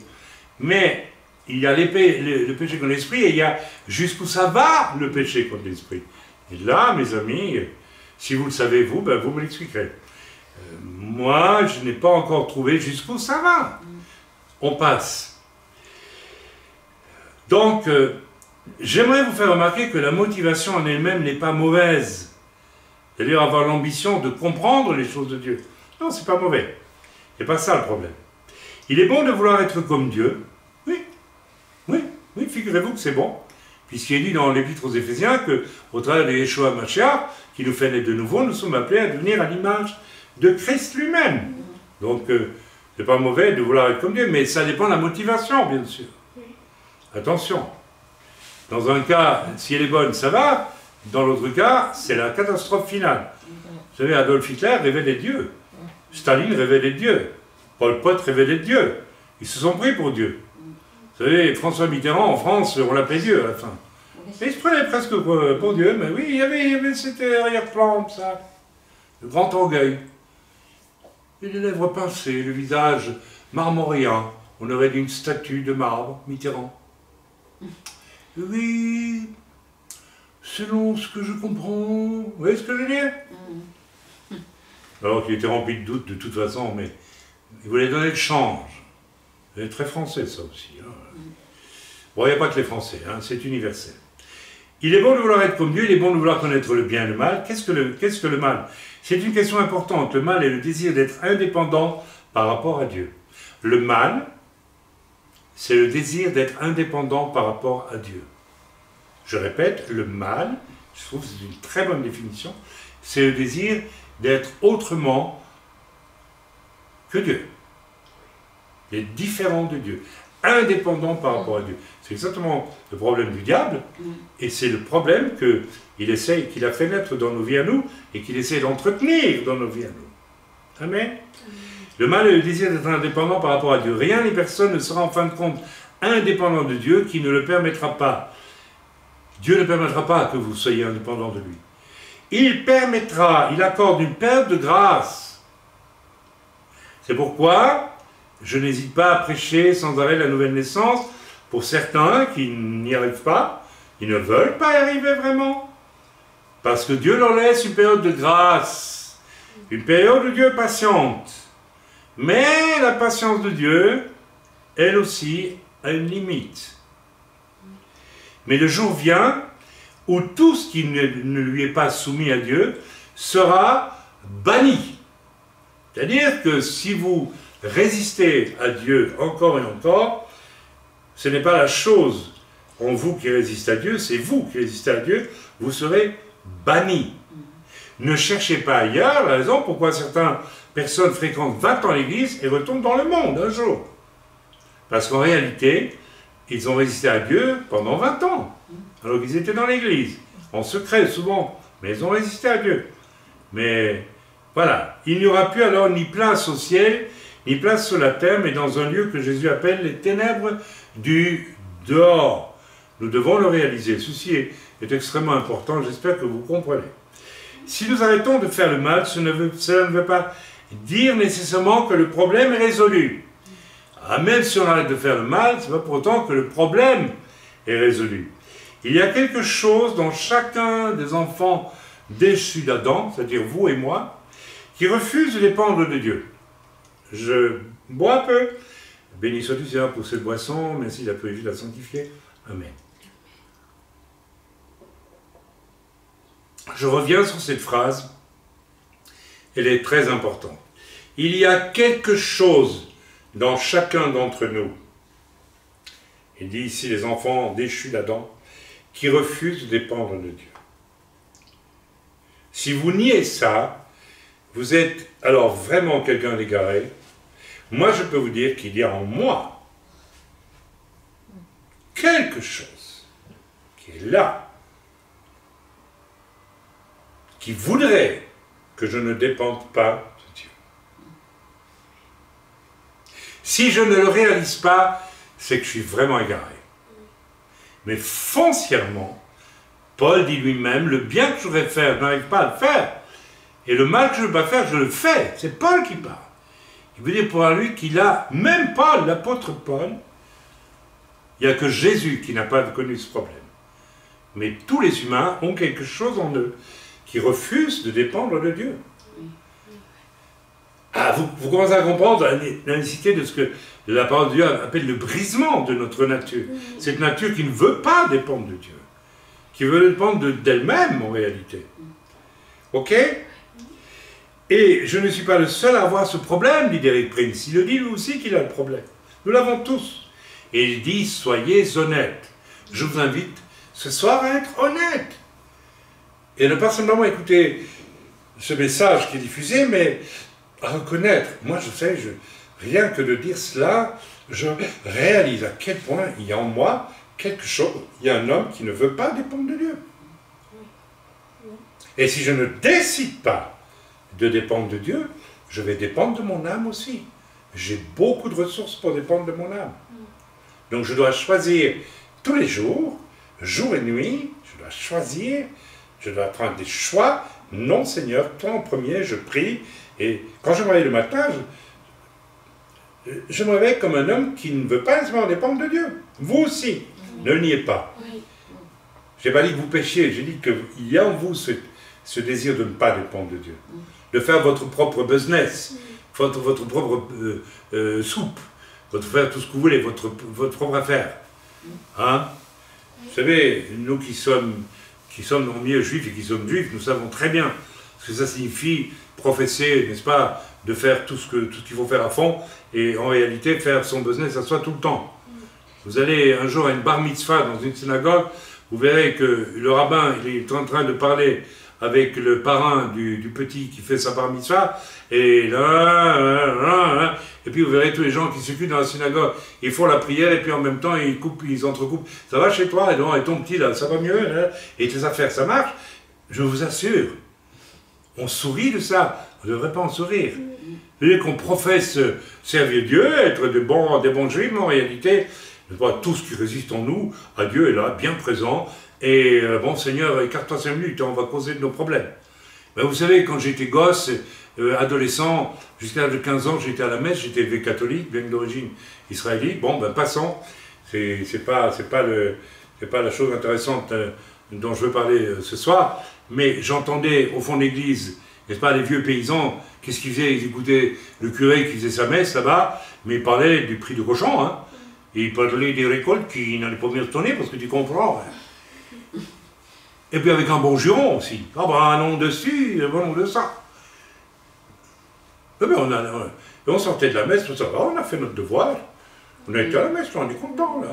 Mais il y a le péché contre l'esprit et il y a jusqu'où ça va le péché contre l'esprit. Et là, mes amis, si vous le savez, vous me l'expliquerez. Moi, je n'ai pas encore trouvé jusqu'où ça va. On passe. Donc, j'aimerais vous faire remarquer que la motivation en elle-même n'est pas mauvaise. C'est-à-dire avoir l'ambition de comprendre les choses de Dieu. Non, c'est pas mauvais. C'est pas ça le problème. Il est bon de vouloir être comme Dieu. Oui, figurez-vous que c'est bon. Puisqu'il est dit dans l'Épître aux Éphésiens qu'au travers de Yeshua Mashiach, qui nous fait naître de nouveau, nous sommes appelés à devenir à l'image de Christ lui-même. Donc, c'est pas mauvais de vouloir être comme Dieu, mais ça dépend de la motivation, bien sûr. Attention. Dans un cas, si elle est bonne, ça va. Dans l'autre cas, c'est la catastrophe finale. Vous savez, Adolf Hitler révélait Dieu. Staline révélait Dieu. Pol Pot révélait Dieu. Ils se sont pris pour Dieu. Vous savez, François Mitterrand, en France, on l'appelait Dieu à la fin. Et il se prenait presque pour Dieu, mais oui, il y avait cet arrière-plan, ça. Le grand orgueil. Et les lèvres pincées, le visage marmorien. On aurait dit une statue de marbre, Mitterrand. Oui, selon ce que je comprends. Vous voyez ce que je veux dire? Alors qu'il était rempli de doutes de toute façon, mais il voulait donner le change. C'est très français ça aussi. Hein. Bon, il n'y a pas que les Français, hein, c'est universel. Il est bon de vouloir être comme Dieu, il est bon de vouloir connaître le bien et le mal. Qu'est-ce que le mal? C'est une question importante. Le mal est le désir d'être indépendant par rapport à Dieu. Le mal, c'est le désir d'être indépendant par rapport à Dieu. Je répète, le mal, je trouve que c'est une très bonne définition, c'est le désir d'être autrement que Dieu. D'être différent de Dieu, indépendant par rapport à Dieu. C'est exactement le problème du diable, et c'est le problème qu'il a fait naître dans nos vies à nous, et qu'il essaie d'entretenir dans nos vies à nous. Amen. Le mal est le désir d'être indépendant par rapport à Dieu. Rien ni personne ne sera en fin de compte indépendant de Dieu qui ne le permettra pas. Dieu ne permettra pas que vous soyez indépendant de lui. Il accorde une période de grâce. C'est pourquoi je n'hésite pas à prêcher sans arrêt la nouvelle naissance pour certains qui n'y arrivent pas, qui ne veulent pas y arriver vraiment. Parce que Dieu leur laisse une période de grâce, une période où Dieu est patiente. Mais la patience de Dieu, elle aussi, a une limite. Mais le jour vient où tout ce qui ne lui est pas soumis à Dieu sera banni. C'est-à-dire que si vous résistez à Dieu encore et encore, ce n'est pas la chose en vous qui résiste à Dieu, c'est vous qui résistez à Dieu, vous serez banni. Ne cherchez pas ailleurs la raison pourquoi certaines personnes fréquentent 20 ans l'église et retournent dans le monde un jour. Parce qu'en réalité, ils ont résisté à Dieu pendant 20 ans, alors qu'ils étaient dans l'église, en secret souvent, mais ils ont résisté à Dieu. Mais voilà, il n'y aura plus alors ni place au ciel, ni place sur la terre, mais dans un lieu que Jésus appelle les ténèbres du dehors. Nous devons le réaliser. Ceci est extrêmement important, j'espère que vous comprenez. Si nous arrêtons de faire le mal, cela ne veut pas dire nécessairement que le problème est résolu. Ah, même si on arrête de faire le mal, ce n'est pas pour autant que le problème est résolu. Il y a quelque chose dans chacun des enfants déchus d'Adam, c'est-à-dire vous et moi, qui refuse de dépendre de Dieu. Je bois un peu. Béni sois-tu Seigneur pour cette boisson, merci de la purifier, de la sanctifier. Amen. Je reviens sur cette phrase, elle est très importante. Il y a quelque chose dans chacun d'entre nous, il dit ici les enfants déchus d'Adam, qui refusent de dépendre de Dieu. Si vous niez ça, vous êtes alors vraiment quelqu'un d'égaré. Moi, je peux vous dire qu'il y a en moi quelque chose qui est là, qui voudrait que je ne dépende pas de Dieu. Si je ne le réalise pas, c'est que je suis vraiment égaré. Mais foncièrement, Paul dit lui-même, le bien que je voudrais faire, je n'arrive pas à le faire. Et le mal que je ne veux pas faire, je le fais. C'est Paul qui parle. Il veut dire pour lui qu'il a, même Paul, l'apôtre Paul, il n'y a que Jésus qui n'a pas connu ce problème. Mais tous les humains ont quelque chose en eux qui refuse de dépendre de Dieu. Ah, vous commencez à comprendre la nécessité de ce que la parole de Dieu appelle le brisement de notre nature. Cette nature qui ne veut pas dépendre de Dieu, qui veut dépendre d'elle-même en réalité. Ok? Et je ne suis pas le seul à avoir ce problème, dit Derek Prince. Il le dit lui aussi qu'il a le problème. Nous l'avons tous. Et il dit, soyez honnêtes. Je vous invite ce soir à être honnête. Et ne pas simplement écouter ce message qui est diffusé, mais à reconnaître. Moi, je sais, rien que de dire cela, je réalise à quel point il y a en moi quelque chose. Il y a un homme qui ne veut pas dépendre de Dieu. Et si je ne décide pas de dépendre de Dieu, je vais dépendre de mon âme aussi. J'ai beaucoup de ressources pour dépendre de mon âme. Donc je dois choisir tous les jours, jour et nuit, je dois choisir, je dois prendre des choix. Non Seigneur, toi en premier, je prie. Et quand je me réveille le matin, je me réveille comme un homme qui ne veut pas nécessairement dépendre de Dieu. Vous aussi, ne le niez pas. Je n'ai pas dit que vous péchiez, j'ai dit qu'il y a en vous ce désir de ne pas dépendre de Dieu. De faire votre propre business, votre propre soupe, faire tout ce que vous voulez, votre propre affaire. Hein? Vous savez, nous qui sommes dans le milieu juif et qui sommes juifs, nous savons très bien ce que ça signifie professer, n'est-ce pas, de faire tout ce qu'il faut faire à fond, et en réalité faire son business à soi tout le temps. Vous allez un jour à une bar mitzvah dans une synagogue, vous verrez que le rabbin il est en train de parler avec le parrain du petit qui fait sa bar mitzvah, et là, et puis vous verrez tous les gens qui s'occupent dans la synagogue, ils font la prière, et puis en même temps ils entrecoupent. Ça va chez toi, et ton petit là, ça va mieux, là, et tes affaires, ça marche. Je vous assure, on sourit de ça, on ne devrait pas en sourire. C'est-à-dire qu'on professe servir Dieu, être des bons juifs, mais en réalité, tout ce qui résiste en nous, à Dieu est là, bien présent, et bon Seigneur, écarte-toi 5 minutes, on va causer de nos problèmes. Mais vous savez, quand j'étais gosse, adolescent, jusqu'à l'âge de 15 ans, j'étais à la messe, j'étais élevé catholique, bien que d'origine israélite. Bon, ben passons, c'est pas la chose intéressante dont je veux parler ce soir, mais j'entendais au fond de l'église, n'est-ce pas, les vieux paysans, qu'est-ce qu'ils faisaient? Ils écoutaient le curé qui faisait sa messe là-bas, mais il parlait du prix du cochon, hein. Et il parlait des récoltes qui n'allaient pas bien se tourner, parce que tu comprends. Hein. Et puis avec un bon juron aussi. Ah ben un nom dessus, un bon nom de ça. Et bien on sortait de la messe, tout ça va, on a fait notre devoir. On a été à la messe, on est content là.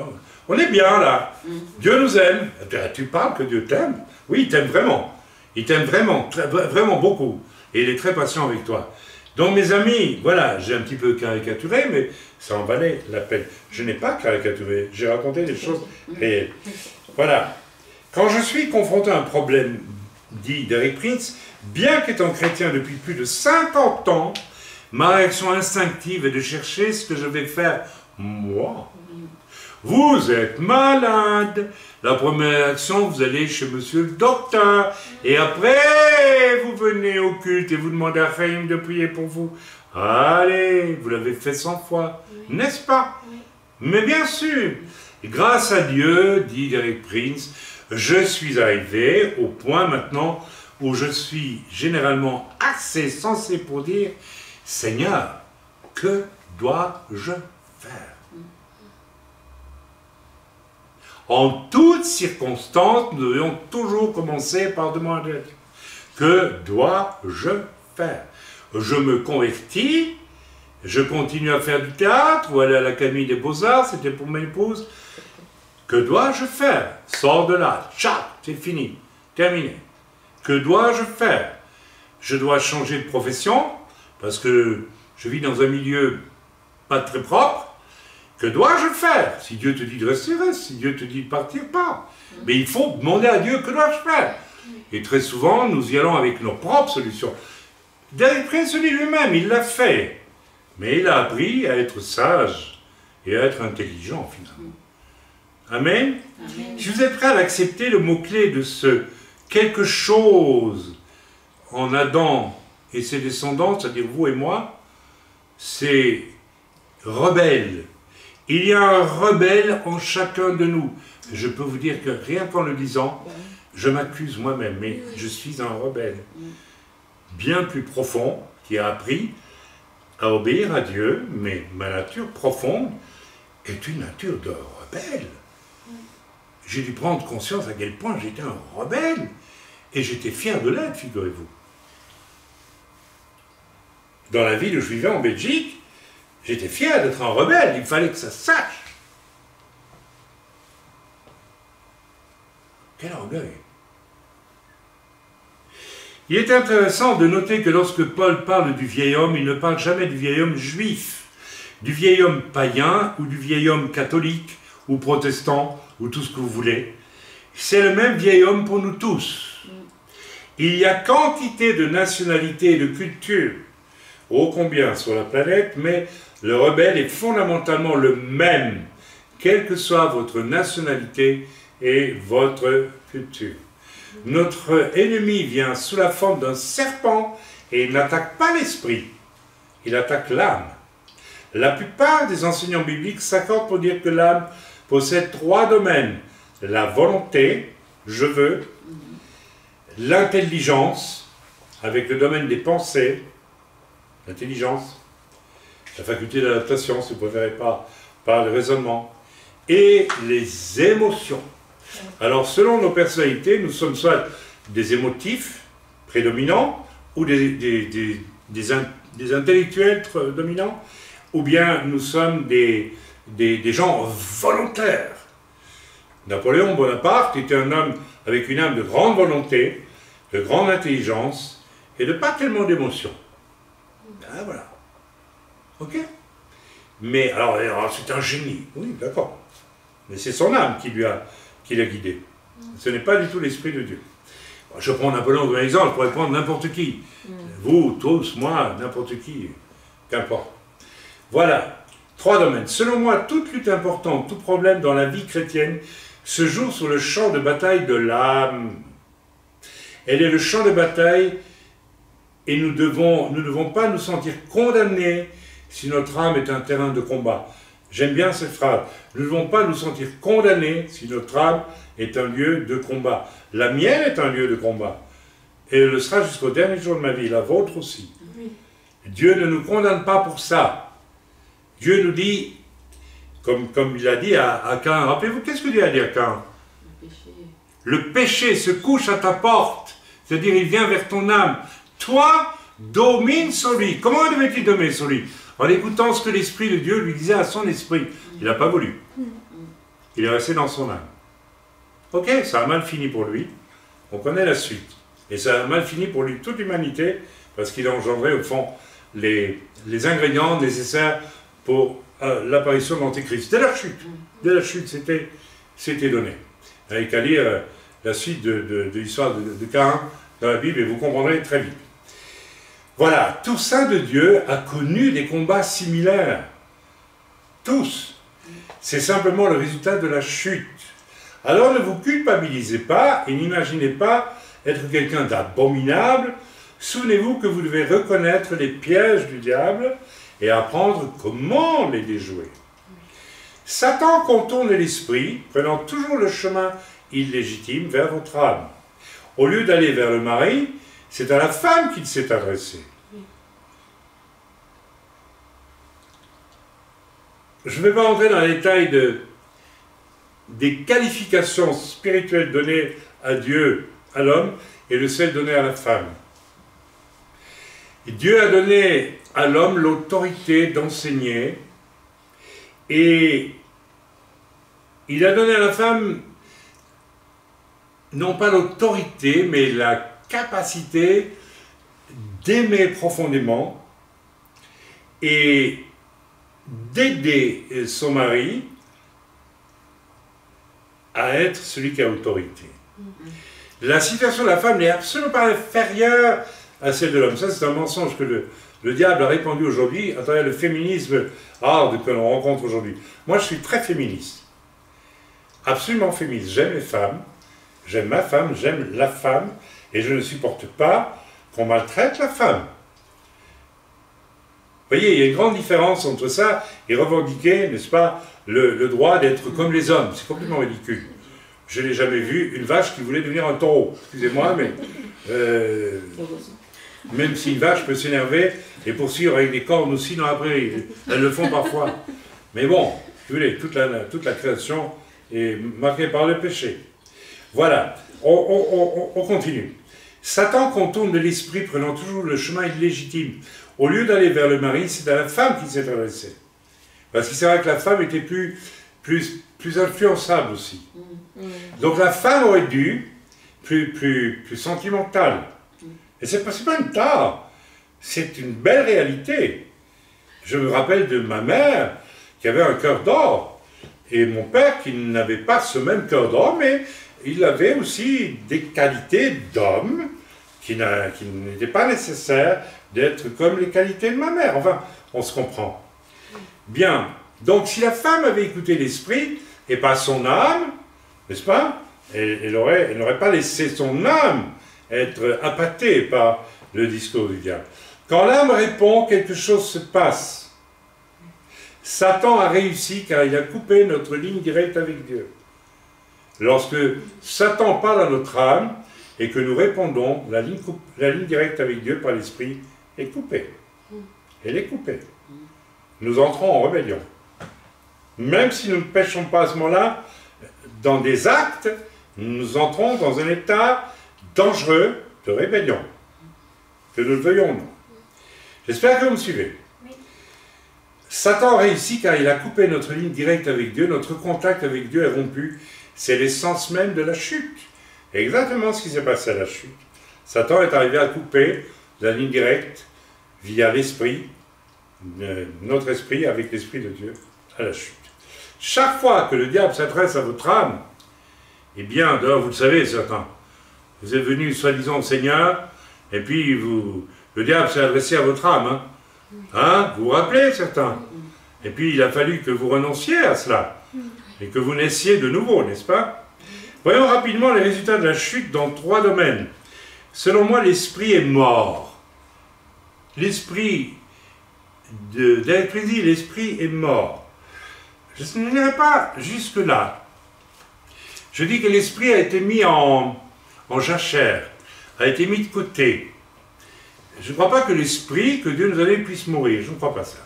On est bien là. Dieu nous aime. Tu parles que Dieu t'aime? Oui, il t'aime vraiment. Il t'aime vraiment, vraiment beaucoup. Et il est très patient avec toi. Donc mes amis, voilà, j'ai un petit peu caricaturé, mais ça en valait la peine. Je n'ai pas caricaturé, j'ai raconté des choses réelles. Voilà. Quand je suis confronté à un problème, dit Derek Prince, bien qu'étant chrétien depuis plus de 50 ans, ma réaction instinctive est de chercher ce que je vais faire moi. Vous êtes malade. La première action, vous allez chez monsieur le docteur. Et après, vous venez au culte et vous demandez à Chaim de prier pour vous. Allez, vous l'avez fait 100 fois, n'est-ce pas? Mais bien sûr, grâce à Dieu, dit Derek Prince, je suis arrivé au point maintenant où je suis généralement assez sensé pour dire « Seigneur, que dois-je faire ?» En toutes circonstances, nous devons toujours commencer par demander à Dieu. Que dois-je faire? Je me convertis, je continue à faire du théâtre ou aller à l'Académie des Beaux-Arts, c'était pour mon épouse. Que dois-je faire? Sors de là, tchac, c'est fini, terminé. Que dois-je faire? Je dois changer de profession, parce que je vis dans un milieu pas très propre. Que dois-je faire? Si Dieu te dit de rester, reste. Si Dieu te dit de partir, pars. Mais il faut demander à Dieu, que dois-je faire? Et très souvent, nous y allons avec nos propres solutions. Derek Prince dit lui-même, il l'a fait. Mais il a appris à être sage et à être intelligent, finalement. Amen? Amen. Si vous êtes prêt à accepter le mot-clé de ce quelque chose en Adam et ses descendants, c'est-à-dire vous et moi, c'est rebelle. Il y a un rebelle en chacun de nous. Je peux vous dire que rien qu'en le disant, je m'accuse moi-même, mais je suis un rebelle. Bien plus profond, qui a appris à obéir à Dieu, mais ma nature profonde est une nature de rebelle. J'ai dû prendre conscience à quel point j'étais un rebelle, et j'étais fier de l'être, figurez-vous. Dans la ville où je vivais en Belgique, j'étais fier d'être un rebelle, il fallait que ça se sache. Quel orgueil! Il est intéressant de noter que lorsque Paul parle du vieil homme, il ne parle jamais du vieil homme juif, du vieil homme païen ou du vieil homme catholique ou protestant ou tout ce que vous voulez. C'est le même vieil homme pour nous tous. Il y a quantité de nationalités et de cultures, ô combien sur la planète, mais le rebelle est fondamentalement le même, quelle que soit votre nationalité et votre culture. Notre ennemi vient sous la forme d'un serpent et il n'attaque pas l'esprit, il attaque l'âme. La plupart des enseignants bibliques s'accordent pour dire que l'âme possède 3 domaines. La volonté, je veux, l'intelligence, avec le domaine des pensées, l'intelligence, la faculté d'adaptation, si vous préférez pas, par le raisonnement, et les émotions. Alors, selon nos personnalités, nous sommes soit des émotifs prédominants, ou des intellectuels dominants, ou bien nous sommes des gens volontaires. Napoléon Bonaparte était un homme avec une âme de grande volonté, de grande intelligence, et de pas tellement d'émotion. Ah, voilà. Ok? Mais, alors c'est un génie, oui, d'accord. Mais c'est son âme qui l'a guidé. Ce n'est pas du tout l'Esprit de Dieu. Je prends Napoléon comme exemple, je pourrais prendre n'importe qui. Vous, tous, moi, n'importe qui, qu'importe. Voilà, 3 domaines. Selon moi, toute lutte importante, tout problème dans la vie chrétienne se joue sur le champ de bataille de l'âme. Elle est le champ de bataille et nous ne devons pas nous sentir condamnés si notre âme est un terrain de combat. J'aime bien cette phrase. Nous ne devons pas nous sentir condamnés si notre âme est un lieu de combat. La mienne est un lieu de combat. et le sera jusqu'au dernier jour de ma vie, la vôtre aussi. Oui. Dieu ne nous condamne pas pour ça. Dieu nous dit, comme il a dit à Caïn, rappelez-vous, qu'est-ce que Dieu a dit à Caïn? Le péché se couche à ta porte, c'est-à-dire il vient vers ton âme. Toi, domine sur lui. Comment devait-il dominer sur lui? En écoutant ce que l'Esprit de Dieu lui disait à son esprit. Il n'a pas voulu. Il est resté dans son âme. Ok, ça a mal fini pour lui. On connaît la suite. Et ça a mal fini pour lui, toute l'humanité, parce qu'il a engendré, au fond, les ingrédients nécessaires pour l'apparition de l'Antéchrist. Dès la chute, c'était donné. Vous n'avez qu'à lire la suite de l'histoire de Caïn dans la Bible et vous comprendrez très vite. Voilà, tout saint de Dieu a connu des combats similaires. Tous. C'est simplement le résultat de la chute. Alors ne vous culpabilisez pas et n'imaginez pas être quelqu'un d'abominable. Souvenez-vous que vous devez reconnaître les pièges du diable et apprendre comment les déjouer. Satan contourne l'esprit, prenant toujours le chemin illégitime vers votre âme. Au lieu d'aller vers le mari, c'est à la femme qu'il s'est adressé. Je ne vais pas entrer dans les détails des qualifications spirituelles données à Dieu, à l'homme, et de celles données à la femme. Et Dieu a donné à l'homme l'autorité d'enseigner, et il a donné à la femme non pas l'autorité, mais la capacité d'aimer profondément et d'aider son mari à être celui qui a autorité. La situation de la femme n'est absolument pas inférieure à celle de l'homme. Ça, c'est un mensonge que le diable a répandu aujourd'hui à travers le féminisme hard que l'on rencontre aujourd'hui. Moi, je suis très féministe. Absolument féministe. J'aime les femmes, j'aime ma femme, j'aime la femme, et je ne supporte pas qu'on maltraite la femme. Vous voyez, il y a une grande différence entre ça et revendiquer, n'est-ce pas, le droit d'être comme les hommes. C'est complètement ridicule. Je n'ai jamais vu une vache qui voulait devenir un taureau. Excusez-moi, mais... même si une vache peut s'énerver et poursuivre avec des cornes aussi dans la prairie. Elles le font parfois. Mais bon, vous voyez, toute la création est marquée par le péché. Voilà, on continue. Satan contourne de l'esprit, prenant toujours le chemin illégitime. Au lieu d'aller vers le mari, c'est à la femme qu'il s'est adressé. Parce que c'est vrai que la femme était plus influençable aussi. Donc la femme aurait dû plus sentimentale. Et c'est pas une tare, c'est une belle réalité. Je me rappelle de ma mère qui avait un cœur d'or, et mon père qui n'avait pas ce même cœur d'or, mais il avait aussi des qualités d'homme qui n'étaient pas nécessaires d'être comme les qualités de ma mère. Enfin, on se comprend. Bien, donc si la femme avait écouté l'esprit et pas son âme, n'est-ce pas, elle n'aurait pas laissé son âme être appâtée par le discours du diable. Quand l'âme répond, quelque chose se passe. Satan a réussi car il a coupé notre ligne directe avec Dieu. Lorsque Satan parle à notre âme et que nous répondons, la ligne directe avec Dieu par l'esprit est coupée. Elle est coupée. Nous entrons en rébellion. Même si nous ne péchons pas à ce moment-là, dans des actes, nous entrons dans un état dangereux de rébellion, que nous le veuillons ou non. J'espère que vous me suivez. Oui. Satan réussit car il a coupé notre ligne directe avec Dieu, notre contact avec Dieu est rompu. C'est l'essence même de la chute. Exactement ce qui s'est passé à la chute. Satan est arrivé à couper la ligne directe via l'esprit, notre esprit avec l'esprit de Dieu à la chute. Chaque fois que le diable s'adresse à votre âme, eh bien, d'ailleurs, vous le savez, certains, vous êtes venu soi-disant au Seigneur, et puis le diable s'est adressé à votre âme. Hein? Vous vous rappelez, certains? Et puis il a fallu que vous renonciez à cela, et que vous naissiez de nouveau, n'est-ce pas? Voyons rapidement les résultats de la chute dans 3 domaines. Selon moi, l'esprit est mort. L'esprit d'Électrésie, l'esprit est mort. Je n'irai pas jusque-là. Je dis que l'esprit a été mis en jachère. a été mis de côté. Je ne crois pas que l'esprit que Dieu nous a donné puisse mourir, je ne crois pas ça.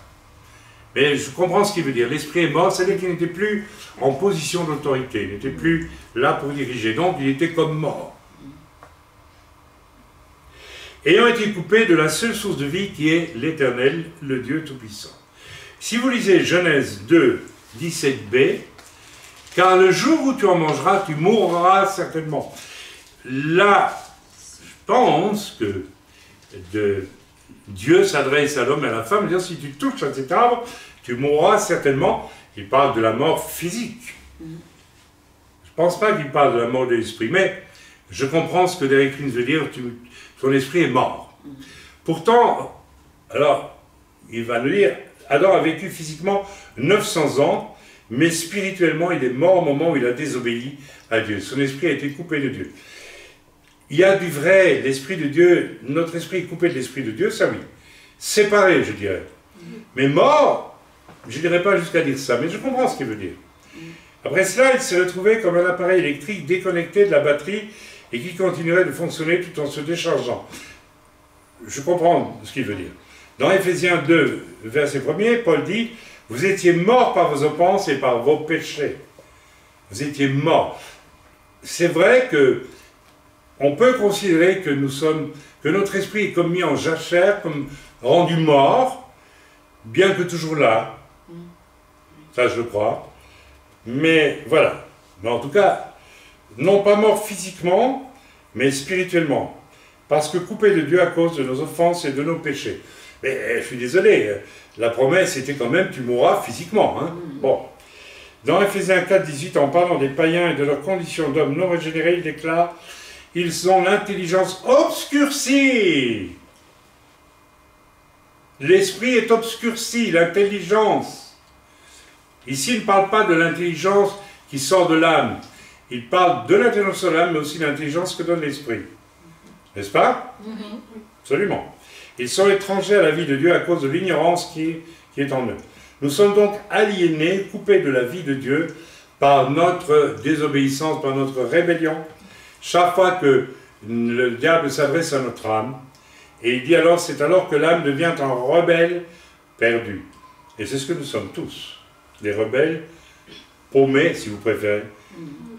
Mais je comprends ce qu'il veut dire. L'esprit est mort, c'est-à-dire qu'il n'était plus en position d'autorité, il n'était plus là pour diriger, donc il était comme mort. Ayant été coupé de la seule source de vie qui est l'Éternel, le Dieu Tout-Puissant. Si vous lisez Genèse 2, 17b, car le jour où tu en mangeras, tu mourras certainement. Là, je pense que Dieu s'adresse à l'homme et à la femme, dire si tu touches à cet arbre, tu mourras certainement. Il parle de la mort physique. Je ne pense pas qu'il parle de la mort de l'esprit, mais je comprends ce que Derek Prince veut dire, ton esprit est mort. Pourtant, alors, il va nous dire, Adam a vécu physiquement 900 ans, mais spirituellement, il est mort au moment où il a désobéi à Dieu. Son esprit a été coupé de Dieu. Il y a du vrai, l'esprit de Dieu, notre esprit est coupé de l'esprit de Dieu, ça oui. Séparé, je dirais. Mais mort, je ne dirais pas jusqu'à dire ça, mais je comprends ce qu'il veut dire. Après cela, il s'est retrouvé comme un appareil électrique déconnecté de la batterie et qui continuerait de fonctionner tout en se déchargeant. Je comprends ce qu'il veut dire. Dans Éphésiens 2, verset 1er, Paul dit « Vous étiez morts par vos offenses et par vos péchés. » Vous étiez morts. C'est vrai que on peut considérer que notre esprit est comme mis en jachère, comme rendu mort, bien que toujours là. Ça, je le crois. Mais voilà. Mais en tout cas, non pas mort physiquement, mais spirituellement. Parce que coupé de Dieu à cause de nos offenses et de nos péchés. Mais je suis désolé, la promesse était quand même tu mourras physiquement. Hein. Bon. Dans Éphésiens 4, 18, en parlant des païens et de leur condition d'hommes non régénérés, il déclare ils ont l'intelligence obscurcie. L'esprit est obscurci, l'intelligence. Ici, il ne parle pas de l'intelligence qui sort de l'âme. Il parle de l'intelligence de l'âme, mais aussi de l'intelligence que donne l'esprit. N'est-ce pas? Absolument. Ils sont étrangers à la vie de Dieu à cause de l'ignorance qui est en eux. Nous sommes donc aliénés, coupés de la vie de Dieu par notre désobéissance, par notre rébellion. Chaque fois que le diable s'adresse à notre âme, et il dit alors, c'est alors que l'âme devient un rebelle perdu. Et c'est ce que nous sommes tous, des rebelles paumés, si vous préférez.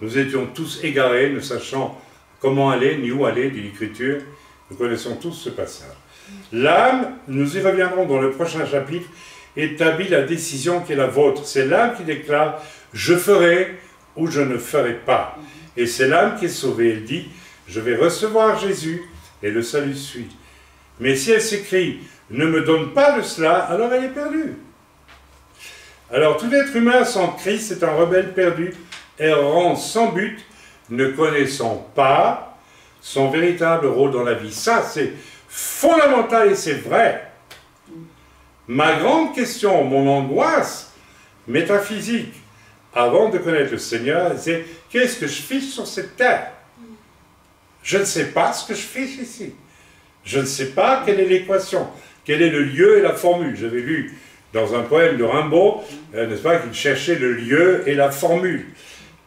Nous étions tous égarés, ne sachant comment aller, ni où aller, dit l'Écriture. Nous connaissons tous ce passage. L'âme, nous y reviendrons dans le prochain chapitre, établit la décision qui est la vôtre. C'est l'âme qui déclare « je ferai » ou « je ne ferai pas ». Et c'est l'âme qui est sauvée. Elle dit « je vais recevoir Jésus » et le salut suit. Mais si elle s'écrie « ne me donne pas de cela », alors elle est perdue. Alors tout être humain sans Christ est un rebelle perdu, errant sans but, ne connaissant pas son véritable rôle dans la vie. Ça, c'est fondamental et c'est vrai. Ma grande question, mon angoisse métaphysique, avant de connaître le Seigneur, c'est qu'est-ce que je fiche sur cette terre? Je ne sais pas ce que je fiche ici. Je ne sais pas quelle est l'équation, quel est le lieu et la formule. J'avais lu dans un poème de Rimbaud, n'est-ce pas, qu'il cherchait le lieu et la formule.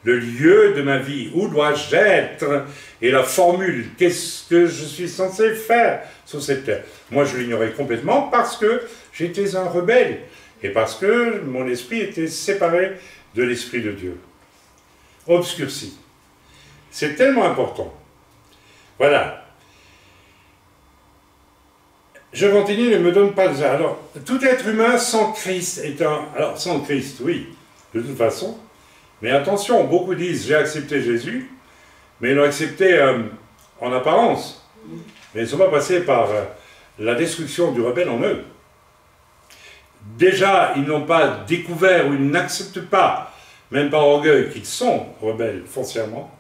Le lieu de ma vie, où dois-je être? Et la formule, qu'est-ce que je suis censé faire sur cette terre? Moi, je l'ignorais complètement parce que j'étais un rebelle et parce que mon esprit était séparé de l'Esprit de Dieu. Obscurci. C'est tellement important. Voilà. Je continue, ne me donne pas de ça. Alors, tout être humain sans Christ est un... Alors, sans Christ, oui, de toute façon. Mais attention, beaucoup disent, j'ai accepté Jésus, mais ils l'ont accepté en apparence. Mais ils ne sont pas passés par la destruction du rebelle en eux. Déjà, ils n'ont pas découvert ou ils n'acceptent pas, même par orgueil, qu'ils sont rebelles foncièrement.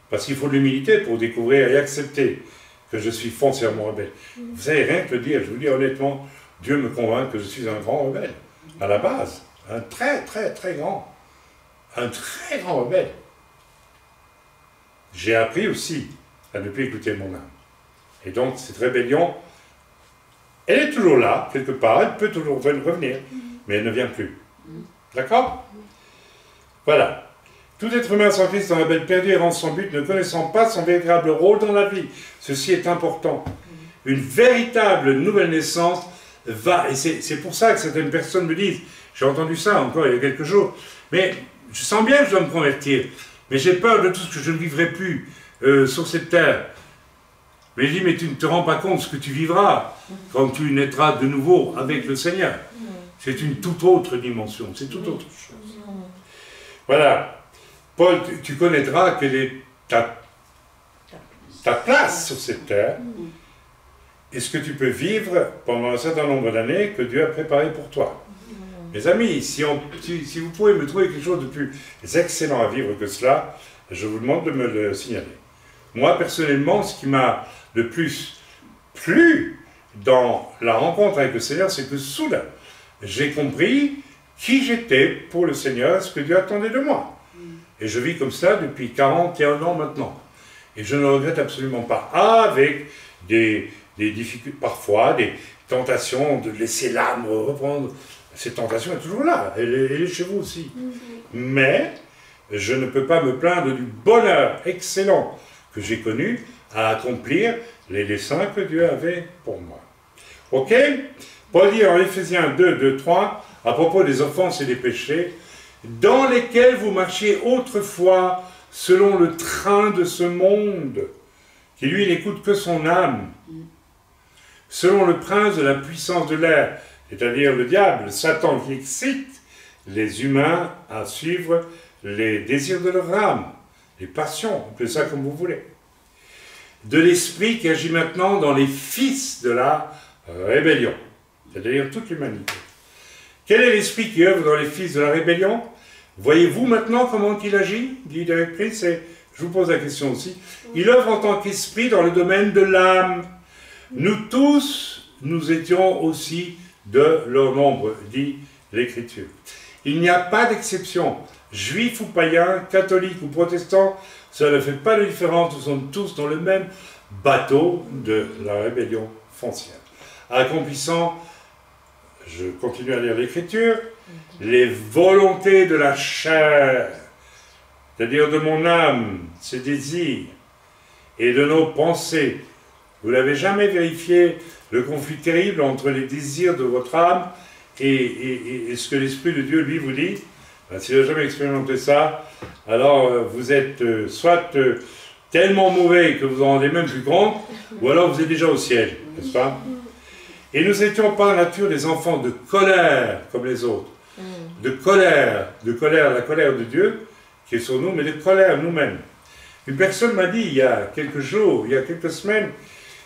Parce qu'il faut de l'humilité pour découvrir et accepter que je suis foncièrement rebelle. Vous savez, rien que le dire, je vous dis honnêtement, Dieu me convainc que je suis un grand rebelle, à la base. Un très, très, très grand. Un très grand rebelle. J'ai appris aussi à ne plus écouter mon âme. Et donc, cette rébellion, elle est toujours là, quelque part, elle peut toujours revenir, mais elle ne vient plus. D'accord? Voilà. Tout être humain sans Christ en appelle perdu, errant sans but, ne connaissant pas son véritable rôle dans la vie. Ceci est important. Une véritable nouvelle naissance va, et c'est pour ça que certaines personnes me disent, j'ai entendu ça encore il y a quelques jours, mais je sens bien que je dois me convertir, mais j'ai peur de tout ce que je ne vivrai plus sur cette terre. Mais je dis, mais tu ne te rends pas compte de ce que tu vivras quand tu naîtras de nouveau avec le Seigneur. C'est une toute autre dimension, c'est toute autre chose. Voilà. Paul, tu connaîtras quelle est ta place sur cette terre et ce que tu peux vivre pendant un certain nombre d'années que Dieu a préparé pour toi. Mes amis, si vous pouvez me trouver quelque chose de plus excellent à vivre que cela, je vous demande de me le signaler. Moi, personnellement, ce qui m'a le plus plu dans la rencontre avec le Seigneur, c'est que soudain, j'ai compris qui j'étais pour le Seigneur, ce que Dieu attendait de moi. Et je vis comme ça depuis 41 ans maintenant. Et je ne regrette absolument pas. Avec des difficultés, parfois, des tentations de laisser l'âme reprendre. Cette tentation est toujours là. Elle est chez vous aussi. Mais je ne peux pas me plaindre du bonheur excellent que j'ai connu à accomplir les desseins que Dieu avait pour moi. Ok? Paul dit en Éphésiens 2, 2, 3, à propos des offenses et des péchés, dans lesquels vous marchiez autrefois selon le train de ce monde, qui lui n'écoute que son âme, selon le prince de la puissance de l'air, c'est-à-dire le diable, Satan, qui excite les humains à suivre les désirs de leur âme, les passions, appelez ça comme vous voulez, de l'esprit qui agit maintenant dans les fils de la rébellion, c'est-à-dire toute l'humanité. Quel est l'esprit qui œuvre dans les fils de la rébellion? Voyez-vous maintenant comment il agit? Dit Derek Prince, et je vous pose la question aussi. Il œuvre en tant qu'esprit dans le domaine de l'âme. Nous tous, nous étions aussi de leur nombre, dit l'Écriture. Il n'y a pas d'exception. Juifs ou païens, catholiques ou protestants, ça ne fait pas de différence. Nous sommes tous dans le même bateau de la rébellion foncière. Accomplissant, je continue à lire l'Écriture, les volontés de la chair, c'est-à-dire de mon âme, ses désirs, et de nos pensées. Vous n'avez jamais vérifié le conflit terrible entre les désirs de votre âme et ce que l'Esprit de Dieu, lui, vous dit? Ben, si vous n'avez jamais expérimenté ça, alors vous êtes soit tellement mauvais que vous en rendez même plus compte, ou alors vous êtes déjà au ciel, n'est-ce pas? Et nous étions par nature des enfants de colère, comme les autres. De colère, la colère de Dieu, qui est sur nous, mais de colère nous-mêmes. Une personne m'a dit il y a quelques jours, il y a quelques semaines,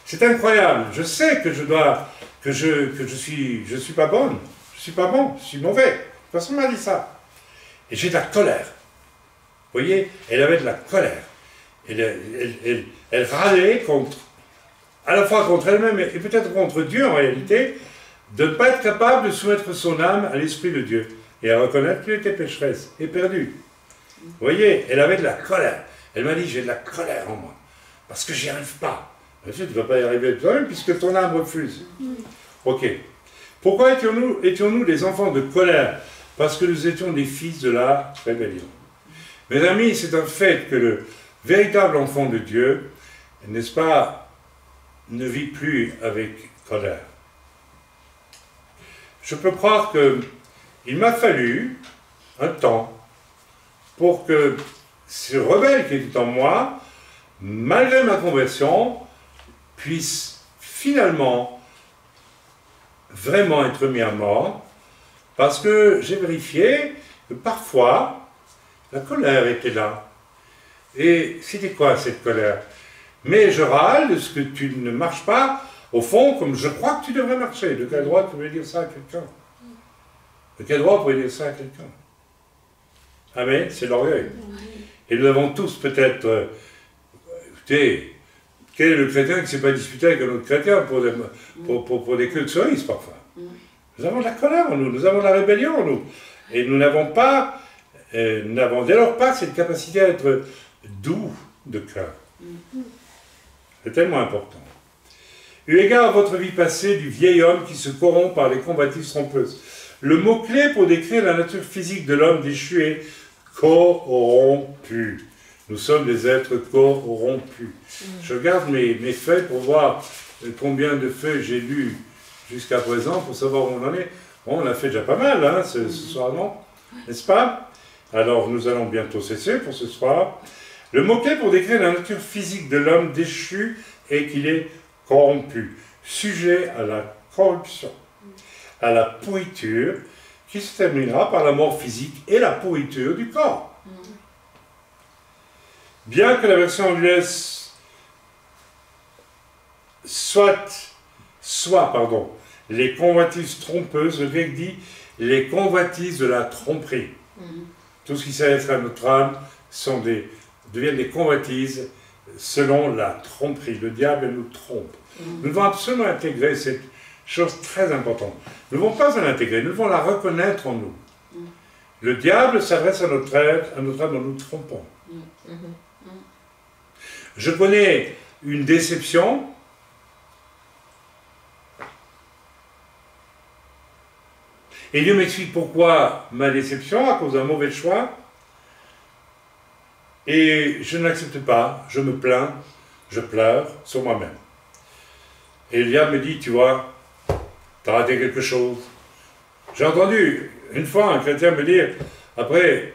c'est incroyable, je sais que je suis pas bonne, je suis pas bon, je suis mauvais. Personne m'a dit ça. Et j'ai de la colère. Vous voyez, elle avait de la colère. Elle râlait à la fois contre elle-même et peut-être contre Dieu en réalité, de ne pas être capable de soumettre son âme à l'Esprit de Dieu et à reconnaître qu'elle était pécheresse et perdue. Vous voyez, elle avait de la colère. Elle m'a dit, j'ai de la colère en moi, parce que j'y arrive pas. En fait, tu ne vas pas y arriver toi-même puisque ton âme refuse. Ok. Pourquoi étions-nous des enfants de colère? Parce que nous étions des fils de la rébellion. Mes amis, c'est un fait que le véritable enfant de Dieu, n'est-ce pas, ne vit plus avec colère. Je peux croire qu'il m'a fallu un temps pour que ce rebelle qui était en moi, malgré ma conversion, puisse finalement vraiment être mis à mort, parce que j'ai vérifié que parfois, la colère était là. Et c'était quoi cette colère? Mais je râle de ce que tu ne marches pas, au fond, comme je crois que tu devrais marcher. De quel droit tu pouvais dire ça à quelqu'un? De quel droit vous pouvez dire ça à quelqu'un? Amen, c'est l'orgueil. Et nous avons tous peut-être... écoutez, quel est le chrétien qui ne s'est pas disputé avec un autre chrétien pour des queues de cerises parfois? Nous avons de la colère en nous, nous avons de la rébellion en nous. Et nous n'avons dès lors pas cette capacité à être doux de cœur. C'est tellement important. Eu égard à votre vie passée du vieil homme qui se corrompt par les convoitises trompeuses. Le mot-clé pour décrire la nature physique de l'homme déchu est corrompus. Nous sommes des êtres corrompus. Je regarde mes feuilles pour voir combien de feuilles j'ai lues jusqu'à présent, pour savoir où on en est. Bon, on a fait déjà pas mal, hein, ce soir, non? N'est-ce pas? Alors, nous allons bientôt cesser pour ce soir. Le mot-clé pour décrire la nature physique de l'homme déchu est qu'il est corrompu, sujet à la corruption, à la pourriture, qui se terminera par la mort physique et la pourriture du corps. Bien que la version anglaise soit les convoitises trompeuses, le grec dit les convoitises de la tromperie. Tout ce qui s'adresse à notre âme deviennent des convoitises selon la tromperie. Le diable nous trompe. Nous devons absolument intégrer cette chose très importante. Nous ne devons pas l'intégrer, nous devons la reconnaître en nous. Le diable s'adresse à notre âme en nous trompant. Je connais une déception. Et Dieu m'explique pourquoi ma déception, à cause d'un mauvais choix. Et je ne l'accepte pas, je me plains, je pleure sur moi-même. Et le diable me dit, tu vois, tu as raté quelque chose. J'ai entendu une fois un chrétien me dire, après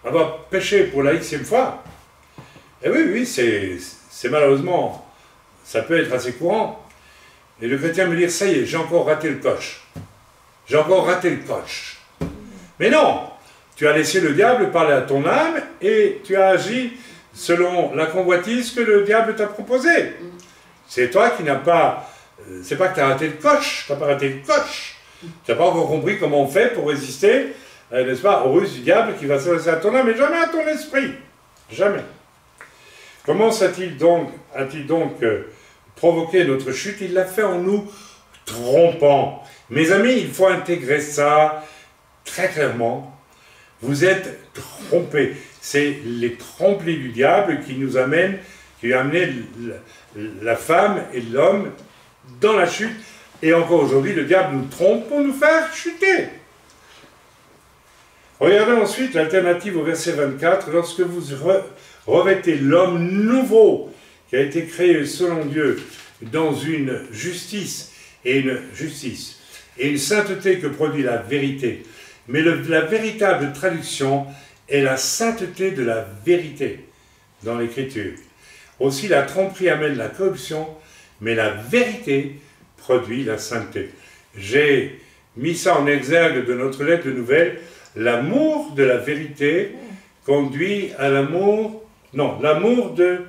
avoir péché pour la xème fois, et oui, c'est malheureusement, ça peut être assez courant. Et le chrétien me dit, ça y est, j'ai encore raté le coche. J'ai encore raté le coche. Mais non, tu as laissé le diable parler à ton âme et tu as agi selon la convoitise que le diable t'a proposée. C'est toi qui n'as pas... C'est pas que tu as raté le coche, tu n'as pas raté le coche. Tu n'as pas encore compris comment on fait pour résister, n'est-ce pas, aux ruses du diable qui va s'adresser à ton âme, mais jamais à ton esprit. Jamais. Comment a-t-il donc provoqué notre chute? Il l'a fait en nous trompant. Mes amis, il faut intégrer ça très clairement. Vous êtes trompés. C'est les tromperies du diable qui nous amènent, qui a amené la femme et l'homme dans la chute. Et encore aujourd'hui, le diable nous trompe pour nous faire chuter. Regardez ensuite l'alternative au verset 24. Lorsque vous revêtez l'homme nouveau qui a été créé selon Dieu dans une justice et une sainteté que produit la vérité. Mais la véritable traduction est la sainteté de la vérité dans l'Écriture. Aussi, la tromperie amène la corruption, mais la vérité produit la sainteté. J'ai mis ça en exergue de notre lettre de nouvelles. L'amour de la vérité conduit à l'amour... Non, l'amour de...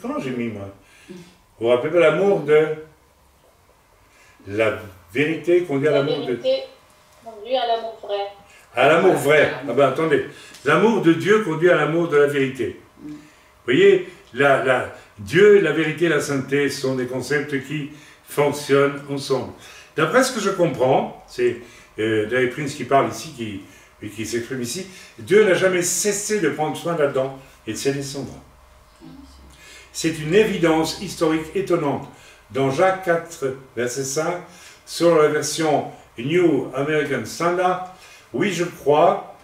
Comment j'ai mis, moi? Vous vous rappelez pas l'amour de... La vérité conduit à l'amour de... La vérité conduit à l'amour vrai. À l'amour vrai. Ah ben attendez. L'amour de Dieu conduit à l'amour de la vérité. Vous voyez, Dieu, la vérité, la sainteté sont des concepts qui fonctionnent ensemble. D'après ce que je comprends, c'est David Prince qui parle ici, qui s'exprime ici, Dieu n'a jamais cessé de prendre soin d'Adam et de ses descendants. C'est une évidence historique étonnante. Dans Jacques 4, verset 5, sur la version New American Standard, je crois,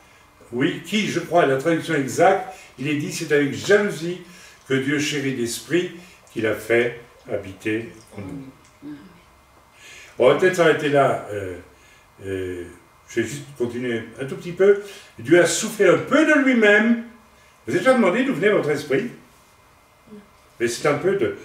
est la traduction exacte, il est dit, c'est avec jalousie que Dieu chérit l'esprit qu'il a fait habiter en nous. On va peut-être s'arrêter là, je vais juste continuer un tout petit peu. Dieu a soufflé un peu de lui-même. Vous avez déjà demandé d'où venait votre esprit? Mais c'est un peu de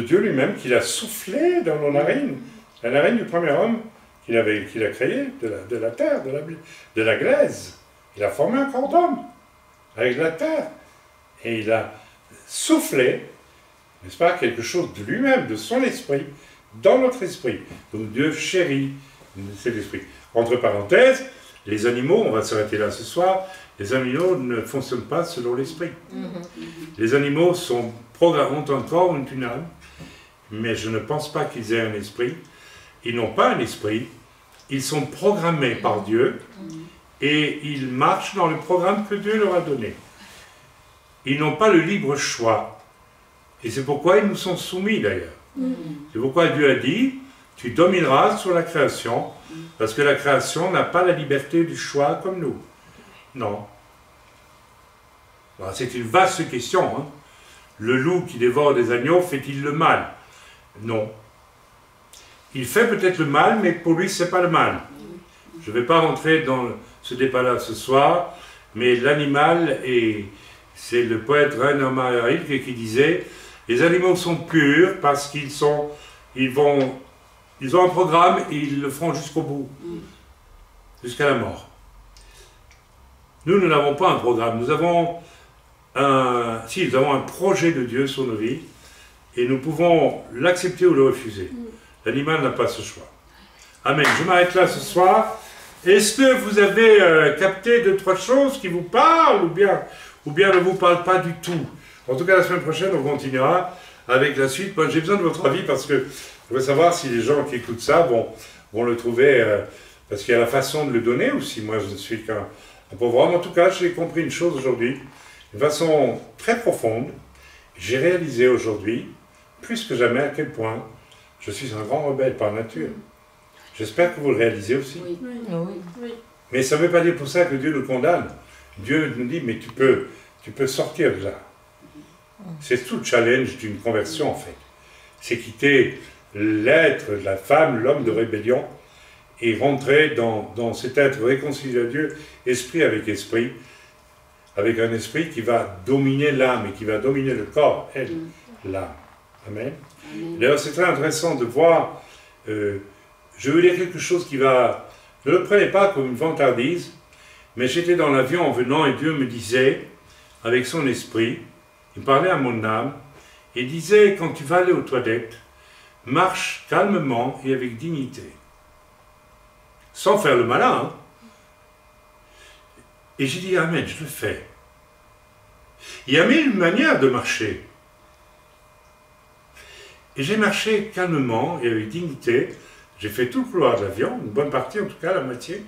Dieu lui-même qu'il a soufflé dans nos narines, la narine du premier homme qu'il a créé, de la terre, de la glaise. Il a formé un corps d'homme avec la terre. Et il a soufflé, n'est-ce pas, quelque chose de lui-même, de son esprit, dans notre esprit. Donc Dieu chérit cet esprit. Entre parenthèses, les animaux, on va s'arrêter là ce soir, les animaux ne fonctionnent pas selon l'esprit. Les animaux ont encore une âme, mais je ne pense pas qu'ils aient un esprit. Ils n'ont pas un esprit, ils sont programmés par Dieu et ils marchent dans le programme que Dieu leur a donné. Ils n'ont pas le libre choix. Et c'est pourquoi ils nous sont soumis d'ailleurs. C'est pourquoi Dieu a dit, tu domineras sur la création, parce que la création n'a pas la liberté du choix comme nous. Non. C'est une vaste question. Hein. Le loup qui dévore des agneaux fait-il le mal? Non. Il fait peut-être le mal, mais pour lui, ce n'est pas le mal. Je ne vais pas rentrer dans ce débat-là ce soir, mais l'animal, et c'est le poète Rainer Maria Rilke qui disait « Les animaux sont purs parce ils ont un programme et ils le feront jusqu'au bout, jusqu'à la mort. » Nous n'avons pas un programme, nous avons un projet de Dieu sur nos vies, et nous pouvons l'accepter ou le refuser. L'animal n'a pas ce choix. Amen. Je m'arrête là ce soir. Est-ce que vous avez capté 2-3 choses qui vous parlent ou bien ne vous parlent pas du tout? En tout cas, la semaine prochaine, on continuera avec la suite. Moi, j'ai besoin de votre avis parce que je veux savoir si les gens qui écoutent ça vont le trouver, parce qu'il y a la façon de le donner aussi. Moi, je ne suis qu'un pauvre homme. En tout cas, j'ai compris une chose aujourd'hui, de façon très profonde. J'ai réalisé aujourd'hui, plus que jamais, à quel point je suis un grand rebelle par nature. J'espère que vous le réalisez aussi. Oui. Oui. Mais ça ne veut pas dire pour ça que Dieu nous condamne. Dieu nous dit, mais tu peux sortir de là. C'est tout le challenge d'une conversion, en fait. C'est quitter l'être, la femme, l'homme de rébellion, et rentrer dans cet être réconcilié à Dieu, esprit avec esprit, avec un esprit qui va dominer l'âme et qui va dominer le corps, elle, l'âme. Amen. D'ailleurs, c'est très intéressant de voir, je veux dire quelque chose qui va, ne le prenez pas comme une vantardise, mais j'étais dans l'avion en venant et Dieu me disait, avec son esprit, il parlait à mon âme, et disait, quand tu vas aller aux toilettes, marche calmement et avec dignité. Sans faire le malin. Hein. Et j'ai dit, Amen, je le fais. Il y a mille manières de marcher. Et j'ai marché calmement et avec dignité. J'ai fait tout le couloir de l'avion, une bonne partie, en tout cas la moitié.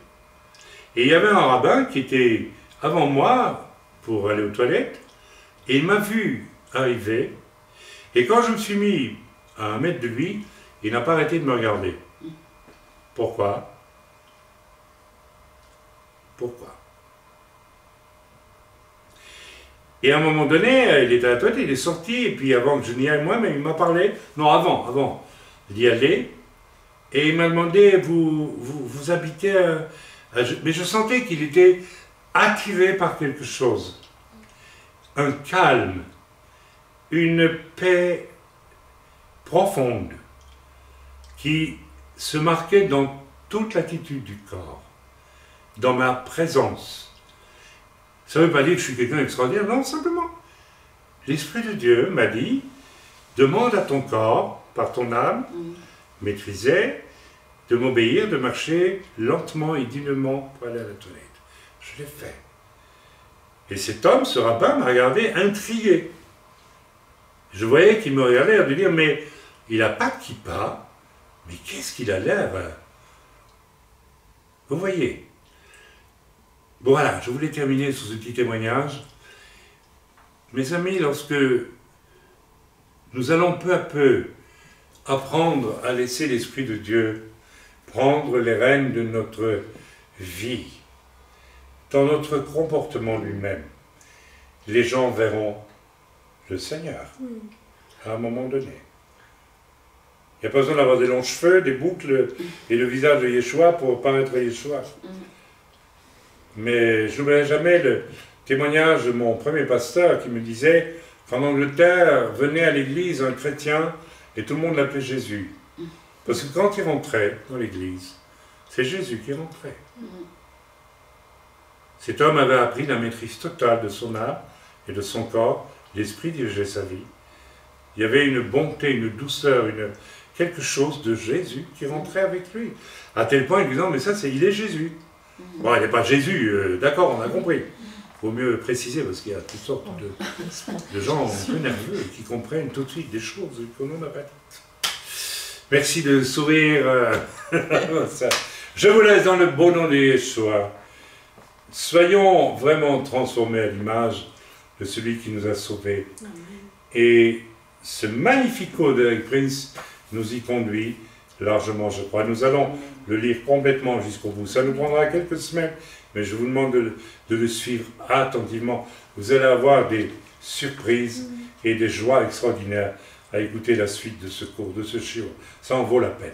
Et il y avait un rabbin qui était avant moi pour aller aux toilettes. Et il m'a vu arriver. Et quand je me suis mis à 1 mètre de lui, il n'a pas arrêté de me regarder. Pourquoi? Pourquoi? Et à un moment donné, il était à la toilette, il est sorti, et puis avant que je n'y aille moi-même, il m'a parlé, non avant d'y aller, et il m'a demandé, vous habitez mais je sentais qu'il était attiré par quelque chose, un calme, une paix profonde, qui se marquait dans toute l'attitude du corps, dans ma présence. Ça ne veut pas dire que je suis quelqu'un d'extraordinaire, non, simplement. L'Esprit de Dieu m'a dit, demande à ton corps, par ton âme, maîtrisée, de m'obéir, de marcher lentement et dignement pour aller à la toilette. Je l'ai fait. Et cet homme, ce rabbin, m'a regardé intrigué. Je voyais qu'il me regardait de dire, mais il n'a pas de kippa, mais qu'est-ce qu'il a l'air... Vous voyez. Bon voilà, je voulais terminer sur ce petit témoignage. Mes amis, lorsque nous allons peu à peu apprendre à laisser l'Esprit de Dieu prendre les rênes de notre vie, dans notre comportement lui-même, les gens verront le Seigneur à un moment donné. Il n'y a pas besoin d'avoir des longs cheveux, des boucles et le visage de Yeshua pour paraître Yeshua. Mais je n'oublierai jamais le témoignage de mon premier pasteur qui me disait qu'en Angleterre, venait à l'église un chrétien et tout le monde l'appelait Jésus. Parce que quand il rentrait dans l'église, c'est Jésus qui rentrait. Cet homme avait appris la maîtrise totale de son âme et de son corps. L'Esprit dirigeait sa vie. Il y avait une bonté, une douceur, quelque chose de Jésus qui rentrait avec lui. À tel point, il disait, mais ça, il est Jésus. Bon, il n'est pas Jésus, d'accord, on a compris. Il faut mieux préciser, parce qu'il y a toutes sortes de gens un peu nerveux qui comprennent tout de suite des choses qu'on n'a pas dites. Merci de sourire. Je vous laisse dans le beau nom de Yeshua. Soyons vraiment transformés à l'image de celui qui nous a sauvés. Et ce magnifique code d'Eric Prince nous y conduit largement, je crois. Nous allons le lire complètement jusqu'au bout. Ça nous prendra quelques semaines, mais je vous demande de le suivre attentivement. Vous allez avoir des surprises et des joies extraordinaires à écouter la suite de ce cours, de ce shiur. Ça en vaut la peine.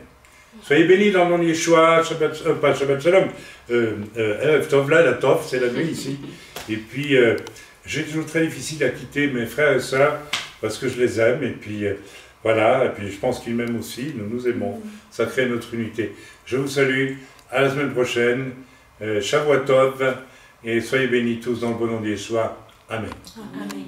Soyez bénis dans le nom de Yeshua, pas Shabbat Shalom, Erev Tov, là, la Tov, c'est la nuit ici. Et puis, j'ai toujours très difficile à quitter mes frères et sœurs, parce que je les aime, et puis voilà, et puis je pense qu'ils m'aiment aussi, nous nous aimons, ça crée notre unité. Je vous salue, à la semaine prochaine, Shavuot Tov, et soyez bénis tous dans le bon nom de Yeshua. Amen. Amen.